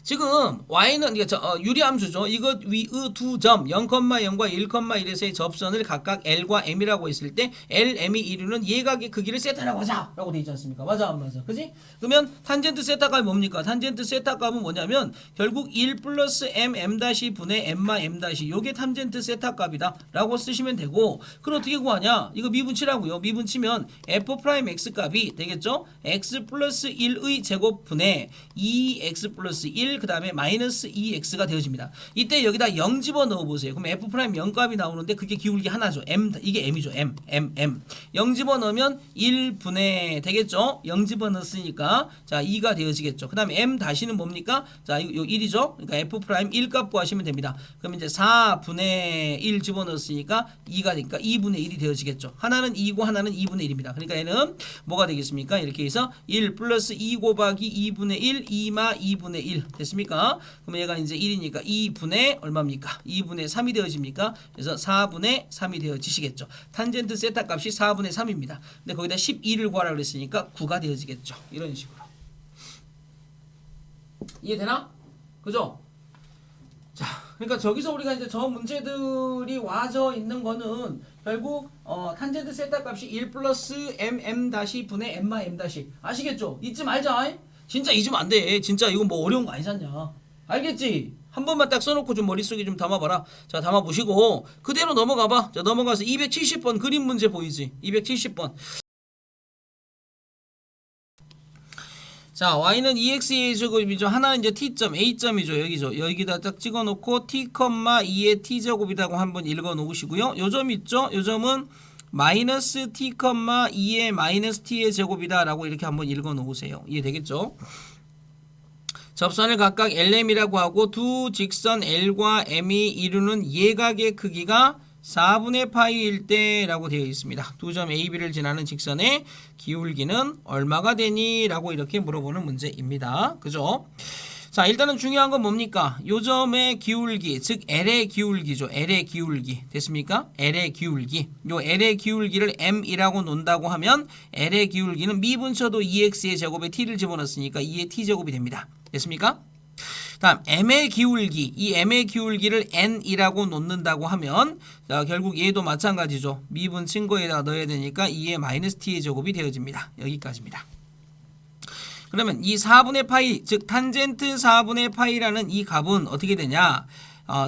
지금 y는 유리함수죠. 이것 위의 두 점 0,0과 1,1에서의 접선을 각각 l과 m이라고 했을 때 l, m이 이루는 예각의 크기를 세타라고 하자 라고 되어 있지 않습니까? 맞아 안 맞아? 그지? 그러면 탄젠트 세타 값이 뭡니까? 탄젠트 세타 값은 뭐냐면 결국 1 플러스 m, m-분의 m, m- 요게 탄젠트 세타 값이다 라고 쓰시면 되고 그럼 어떻게 구하냐? 이거 미분치라고요. 미분치면 f'(x) 값이 되겠죠? x 플러스 1의 제곱분의 2x 플러스 1 그 다음에 마이너스 2x가 되어집니다. 이때 여기다 0 집어넣어 보세요. 그럼 f' 0값이 나오는데 그게 기울기 하나죠. m, 이게 m이죠. m. 0 집어넣으면 1분의 되겠죠. 0 집어넣었으니까 자 2가 되어지겠죠. 그 다음에 m 다시는 뭡니까? 자 이거 1이죠. 그러니까 f' 1값 구하시면 됩니다. 그럼 이제 4분의 1 집어넣었으니까 2가 되니까 2분의 1이 되어지겠죠. 하나는 2고 하나는 2분의 1입니다. 그러니까 얘는 뭐가 되겠습니까? 이렇게 해서 1 플러스 2 곱하기 2분의 1 2마 2분의 1 됐습니까? 그럼 얘가 이제 1이니까 2분의 얼마입니까? 2분의 3이 되어집니까? 그래서 4분의 3이 되어지시겠죠. 탄젠트 세타 값이 4분의 3입니다. 근데 거기다 12를 구하라 그랬으니까 9가 되어지겠죠. 이런 식으로. 이해되나? 그죠? 자, 그러니까 저기서 우리가 이제 저 문제들이 와져 있는 거는 결국 탄젠트 세타 값이 1 플러스 m 분의 m, m 아시겠죠? 잊지 말자. 진짜 잊으면 안 돼. 진짜 이건 뭐 어려운 거 아니잖냐. 알겠지? 한 번만 딱 써놓고 좀 머릿속에 좀 담아봐라. 자, 담아보시고 그대로 넘어가봐. 자, 넘어가서 270번 그림 문제 보이지? 270번. 자, y는 2x의 제곱이죠. 하나는 이제 t점, a점이죠. 여기죠. 여기다 딱 찍어놓고 t, 2의 t제곱이라고 한번 읽어놓으시고요. 요 점 있죠? 요 점은 마이너스 t, 2의 마이너스 t의 제곱이다 라고 이렇게 한번 읽어놓으세요. 이해되겠죠? 접선을 각각 LM이라고 하고 두 직선 L과 M이 이루는 예각의 크기가 4분의 파이일 때라고 되어 있습니다. 두 점 A, B를 지나는 직선의 기울기는 얼마가 되니? 라고 이렇게 물어보는 문제입니다. 그죠? 자, 일단은 중요한 건 뭡니까? 요 점의 기울기, 즉 L의 기울기죠. L의 기울기. 됐습니까? L의 기울기. 요 L의 기울기를 M이라고 논다고 하면 L의 기울기는 미분쳐도 2x의 제곱에 t를 집어넣었으니까 2의 t제곱이 됩니다. 됐습니까? 다음 m의 기울기, 이 m의 기울기를 n이라고 놓는다고 하면 자, 결국 얘도 마찬가지죠. 미분 친거에다 넣어야 되니까 2의 마이너스 t의 제곱이 되어집니다. 여기까지입니다. 그러면 이 4분의 파이, 즉 탄젠트 4분의 파이라는 이 값은 어떻게 되냐?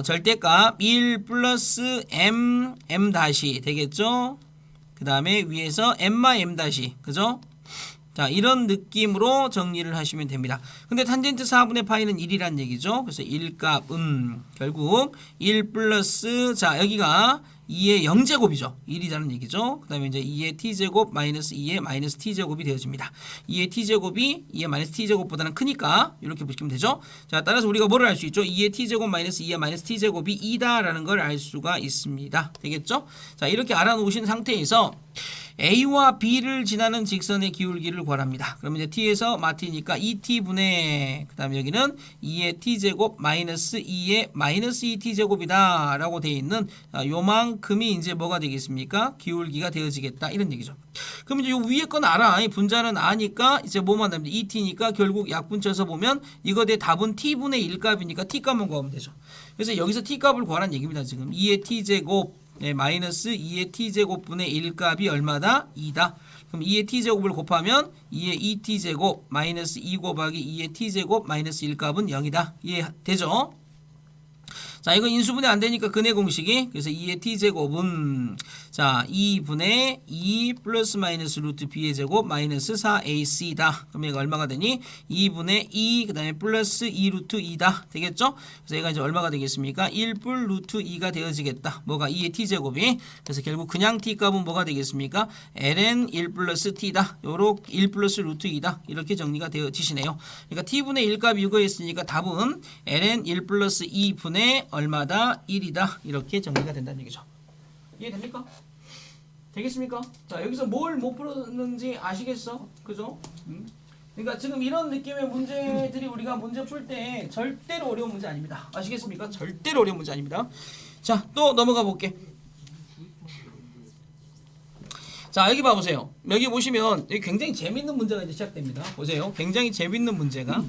절대값 1 플러스 m 다시 되겠죠? 그 다음에 위에서 m마 m 다시, 그죠? 자, 이런 느낌으로 정리를 하시면 됩니다. 근데 탄젠트 4분의 파이는 1이란 얘기죠. 그래서 1값은 결국 1 플러스, 자, 여기가 2의 0제곱이죠. 1이라는 얘기죠. 그 다음에 이제 2의 t제곱 마이너스 2의 마이너스 t제곱이 되어집니다. 2의 t제곱이 2의 마이너스 t제곱보다는 크니까 이렇게 보시면 되죠. 자, 따라서 우리가 뭐를 알 수 있죠? 2의 t제곱 마이너스 2의 마이너스 t제곱이 2다라는 걸 알 수가 있습니다. 되겠죠? 자, 이렇게 알아놓으신 상태에서 A와 B를 지나는 직선의 기울기를 구하랍니다. 그러면 이제 t에서 마t니까 2t분의 그 다음에 여기는 2의 t제곱 마이너스 2의 마이너스 2t제곱이다 라고 되어 있는 요만큼이 이제 뭐가 되겠습니까? 기울기가 되어지겠다 이런 얘기죠. 그럼 이제 요 위에 건 알아. 분자는 아니까 이제 뭐만 됩니다. 2t니까 결국 약분쳐서 보면 이거 대 답은 t분의 1값이니까 t값만 구하면 되죠. 그래서 여기서 t값을 구하라는 얘기입니다. 지금 2의 t제곱 마이너스 2의 t제곱분의 1값이 얼마다? 2다. 그럼 2의 t제곱을 곱하면 2의 2t제곱 마이너스 2 곱하기 2의 t제곱 마이너스 1값은 0이다. 이해되죠? 자, 이거 인수분해 안 되니까 근해 공식이, 그래서 2의 t제곱은 자 2분의 2 플러스 마이너스 루트 b의 제곱 마이너스 4ac다. 그럼 얘가 얼마가 되니? 2분의 2 그 다음에 플러스 2 루트 2다 되겠죠? 그래서 얘가 이제 얼마가 되겠습니까? 1불 루트 2가 되어지겠다. 뭐가 2의 t제곱이. 그래서 결국 그냥 t 값은 뭐가 되겠습니까? ln 1 플러스 t다. 요렇게 1 플러스 루트 2다. 이렇게 정리가 되어지시네요. 그러니까 t분의 1 값이 이거였으니까 답은 ln 1 플러스 2분의 얼마다? 1이다. 이렇게 정리가 된다는 얘기죠. 이해됩니까? 되겠습니까? 자, 여기서 뭘 못 풀었는지 아시겠어? 그죠? 그러니까 지금 이런 느낌의 문제들이 우리가 문제 풀 때 절대로 어려운 문제 아닙니다. 아시겠습니까? 절대로 어려운 문제 아닙니다. 자, 또 넘어가 볼게. 자, 여기 봐보세요. 여기 보시면 여기 굉장히 재밌는 문제가 이제 시작됩니다. 보세요. 굉장히 재밌는 문제가.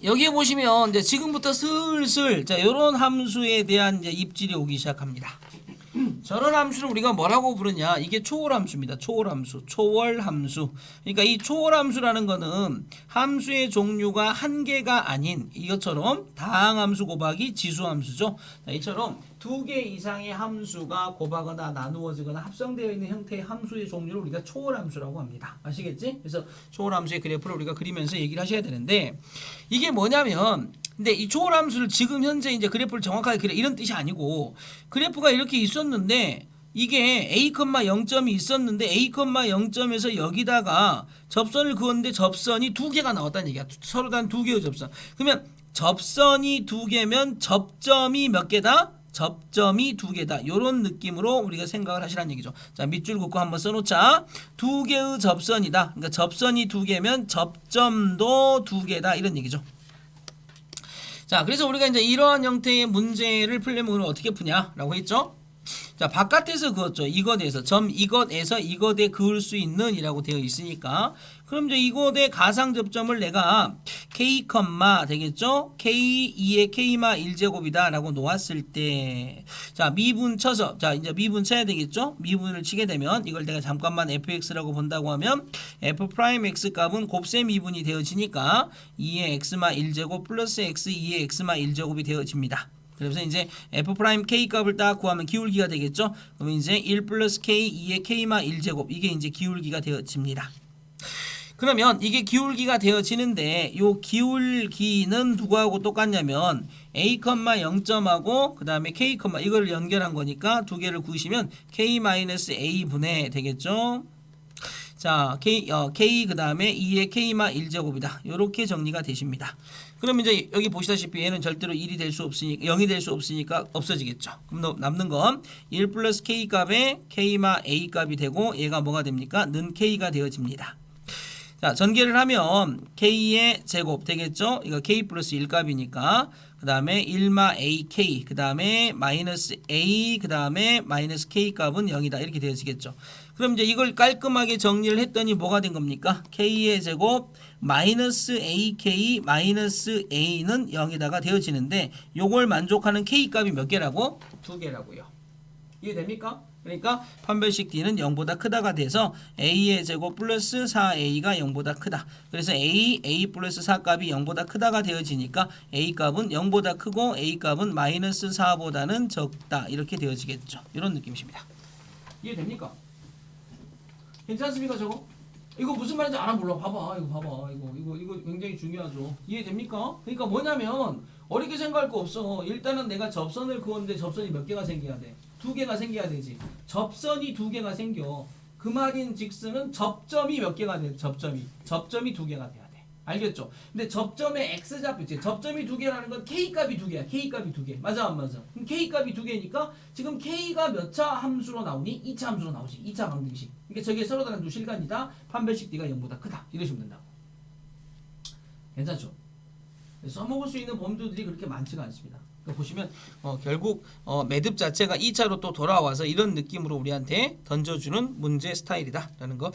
여기에 보시면 이제 지금부터 슬슬 자, 요런 함수에 대한 이제 입질이 오기 시작합니다. 저런 함수를 우리가 뭐라고 부르냐? 이게 초월함수입니다. 초월함수, 초월함수. 그러니까 이 초월함수라는 거는 함수의 종류가 한 개가 아닌 이것처럼 다항함수 곱하기 지수함수죠. 자, 이처럼 두 개 이상의 함수가 곱하거나 나누어지거나 합성되어 있는 형태의 함수의 종류를 우리가 초월함수라고 합니다. 아시겠지? 그래서 초월함수의 그래프를 우리가 그리면서 얘기를 하셔야 되는데 이게 뭐냐면 근데 이 초월함수를 지금 현재 이제 그래프를 정확하게 그려 이런 뜻이 아니고 그래프가 이렇게 있었는데 이게 a, 0점이 있었는데 a, 0점에서 여기다가 접선을 그었는데 접선이 두 개가 나왔다는 얘기야. 서로 단 두 개의 접선. 그러면 접선이 두 개면 접점이 몇 개다? 접점이 두 개다. 이런 느낌으로 우리가 생각을 하시라는 얘기죠. 자, 밑줄 긋고 한번 써놓자. 두 개의 접선이다. 그러니까 접선이 두 개면 접점도 두 개다. 이런 얘기죠. 자, 그래서 우리가 이제 이러한 형태의 문제를 풀려면 우리는 어떻게 푸냐라고 했죠. 자, 바깥에서 그었죠. 이것에서 점 이것에서 이것에 그을 수 있는 이라고 되어 있으니까 그럼 이제 이것의 가상 접점을 내가 k, 되겠죠? k2의 k마 1제곱이다 라고 놓았을 때 자, 미분 쳐서 자, 이제 미분 쳐야 되겠죠? 미분을 치게 되면 이걸 내가 잠깐만 fx라고 본다고 하면 f'x 값은 곱셈 미분이 되어지니까 2의 x마 1제곱 플러스 x 2의 x마 1제곱이 되어집니다. 그래서 이제 f'k 값을 딱 구하면 기울기가 되겠죠? 그러면 이제 1 플러스 k 2의 k마 1제곱 이게 이제 기울기가 되어집니다. 그러면 이게 기울기가 되어지는데 요 기울기는 누구하고 똑같냐면 a, 0점하고 그 다음에 k, 이걸 연결한 거니까 두 개를 구우시면 k-a 분의 되겠죠? 자, k 그 다음에 2의 k마 1제곱이다. 요렇게 정리가 되십니다. 그럼 이제 여기 보시다시피 얘는 절대로 1이 될 수 없으니까 0이 될 수 없으니까 없어지겠죠. 그럼 남는 건 1 플러스 k 값에 k마 a 값이 되고 얘가 뭐가 됩니까? 는 k가 되어집니다. 자, 전개를 하면 k의 제곱 되겠죠? 이거 k 플러스 1 값이니까 그 다음에 1마 ak 그 다음에 마이너스 a 그 다음에 마이너스 k 값은 0이다 이렇게 되어지겠죠. 그럼 이제 이걸 깔끔하게 정리를 했더니 뭐가 된 겁니까? k의 제곱 마이너스 ak 마이너스 a는 0이다가 되어지는데 요걸 만족하는 k 값이 몇 개라고? 두 개라고요. 이해됩니까? 그러니까 판별식 D는 0보다 크다가 돼서 A의 제곱 플러스 4A가 0보다 크다. 그래서 A 플러스 4 값이 0보다 크다가 되어지니까 A 값은 0보다 크고 A 값은 마이너스 4보다는 적다. 이렇게 되어지겠죠. 이런 느낌이십니다. 이해됩니까? 괜찮습니까 저거? 이거 무슨 말인지 알아 몰라. 봐봐. 이거 봐봐. 이거 굉장히 중요하죠. 이해됩니까? 그러니까 뭐냐면 어렵게 생각할 거 없어. 일단은 내가 접선을 그었는데 접선이 몇 개가 생겨야 돼? 두 개가 생겨야 되지. 접선이 두 개가 생겨. 그 말인 즉슨은 접점이 몇 개가 돼? 접점이 두 개가 돼야 돼. 알겠죠? 근데 접점에 x좌표 있지. 접점이 두 개라는 건 k값이 두 개야. k값이 두 개. 맞아 안 맞아? 그럼 k값이 두 개니까 지금 k가 몇 차 함수로 나오니? 2차 함수로 나오지. 2차 방정식. 그러니까 저게 서로 다른 두 실간이다. 판별식 D가 0보다 크다. 이러시면 된다고. 괜찮죠? 써먹을 수 있는 범주들이 그렇게 많지가 않습니다. 그러니까 보시면 결국 매듭 자체가 2차로 또 돌아와서 이런 느낌으로 우리한테 던져주는 문제 스타일이다라는 거.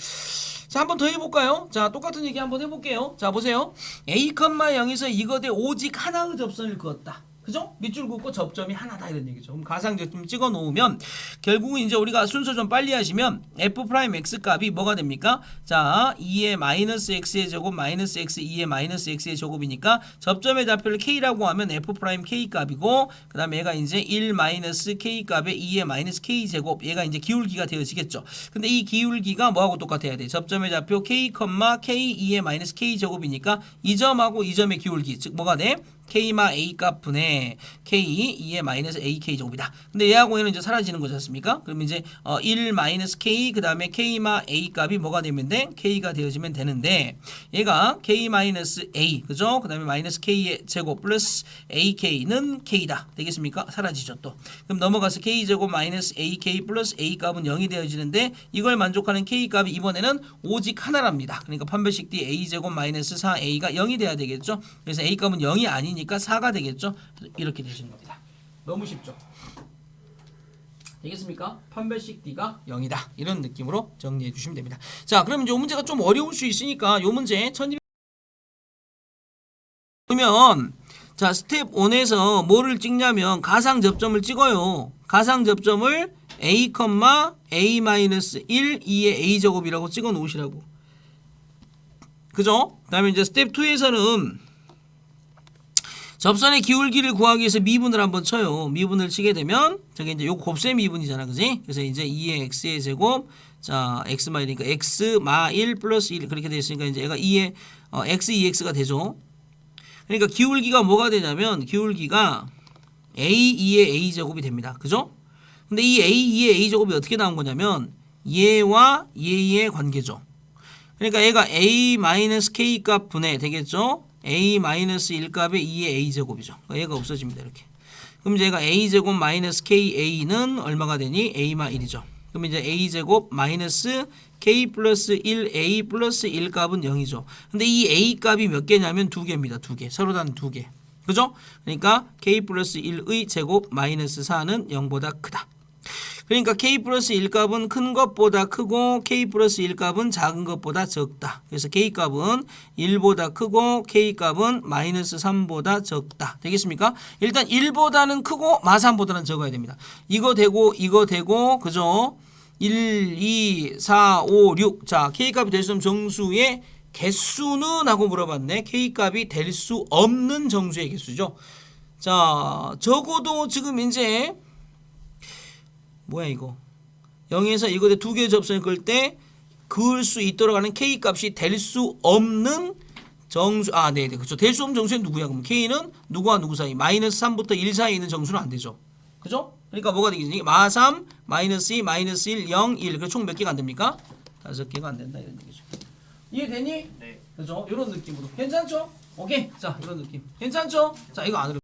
자, 한번 더 해볼까요? 자, 똑같은 얘기 한번 해볼게요. 자, 보세요. a, 0에서 이것에 오직 하나의 접선을 그었다. 그죠? 밑줄 긋고 접점이 하나다 이런 얘기죠. 그럼 가상접점 찍어 놓으면 결국은 이제 우리가 순서 좀 빨리 하시면 f 프라임 x 값이 뭐가 됩니까? 자, 2의 마이너스 x의 제곱 마이너스 x 2의 마이너스 x의 제곱이니까 접점의 좌표를 k라고 하면 f 프라임 k 값이고 그다음에 얘가 이제 1 마이너스 k 값에 2의 마이너스 k 제곱 얘가 이제 기울기가 되어지겠죠. 근데 이 기울기가 뭐하고 똑같아야 돼? 접점의 좌표 k, k 2의 마이너스 k 제곱이니까 이 점하고 이 점의 기울기 즉 뭐가 돼? K마 A 값 분의 K 2의 마이너스 AK 제곱이다. 근데 얘하고 얘는 이제 사라지는 거지 않습니까? 그러면 이제 1 마이너스 K 그 다음에 K마 A 값이 뭐가 되면 돼? K가 되어지면 되는데 얘가 K 마이너스 A 그죠? 그 다음에 마이너스 K의 제곱 플러스 AK는 K다. 되겠습니까? 사라지죠 또. 그럼 넘어가서 K 제곱 마이너스 AK 플러스 A 값은 0이 되어지는데 이걸 만족하는 K 값이 이번에는 오직 하나랍니다. 그러니까 판별식 D A 제곱 마이너스 4A가 0이 돼야 되겠죠? 그래서 A 값은 0이 아니니 니까 4가 되겠죠. 이렇게 되시는 겁니다. 너무 쉽죠. 되겠습니까? 판별식 D가 0이다. 이런 느낌으로 정리해 주시면 됩니다. 자, 그러면 이 문제가 좀 어려울 수 있으니까 이 문제 1200 그러면 자, 스텝 1에서 뭐를 찍냐면 가상 접점을 찍어요. 가상 접점을 A, A-1 2의 A 제곱이라고 찍어 놓으시라고. 그죠? 그다음에 이제 스텝 2에서는 접선의 기울기를 구하기 위해서 미분을 한번 쳐요. 미분을 치게 되면 저게 이제 요 곱셈 미분이잖아, 그지? 그래서 이제 2의 x의 제곱, 자 x마이니까 x마 1 플러스 1 그렇게 돼 있으니까 이제 얘가 2의 x 2x가 되죠. 그러니까 기울기가 뭐가 되냐면 기울기가 a 2의 a 제곱이 됩니다, 그죠? 근데 이 a 2의 a 제곱이 어떻게 나온 거냐면 얘와 얘의 관계죠. 그러니까 얘가 a 마이너스 k 값 분해 되겠죠? a-1 값의 2의 a제곱이죠. 얘가 없어집니다. 이렇게. 그럼 이제 얘가 a제곱 마이너스 ka는 얼마가 되니? a-1이죠. 그럼 이제 a제곱 마이너스 k 플러스 1a 플러스 1 값은 0이죠. 근데 이 a 값이 몇 개냐면 2개입니다. 2개. 서로 다른 2개. 그죠? 그러니까 k 플러스 1의 제곱 마이너스 4는 0보다 크다. 그러니까 k 플러스 1 값은 큰 것보다 크고 k 플러스 1 값은 작은 것보다 적다. 그래서 k 값은 1보다 크고 k 값은 마이너스 3보다 적다. 되겠습니까? 일단 1보다는 크고 마3보다는 적어야 됩니다. 이거 되고 그죠? 1, 2, 4, 5, 6. 자, k 값이 될 수 없는 정수의 개수는 하고 물어봤네. k 값이 될 수 없는 정수의 개수죠. 자, 적어도 지금 이제 뭐야 이거 0에서 이거에 두 개의 접선을 끌 때 그을 수 있도록 하는 k 값이 될 수 없는 정수 네네 그렇죠. 될 수 없는 정수는 누구야? 그럼 k는 누구와 누구 사이? 마이너스 3부터 1 사이에 있는 정수는 안 되죠. 그죠? 그러니까 뭐가 되겠니? 마3 마이너스 2 마이너스 1 0 1 그래서 총 몇 개가 안 됩니까? 5개가 안 된다 이런 얘기죠. 이해되니? 네. 그죠? 이런 느낌으로 괜찮죠? 오케이. 자 이런 느낌 괜찮죠? 자 이거 안으로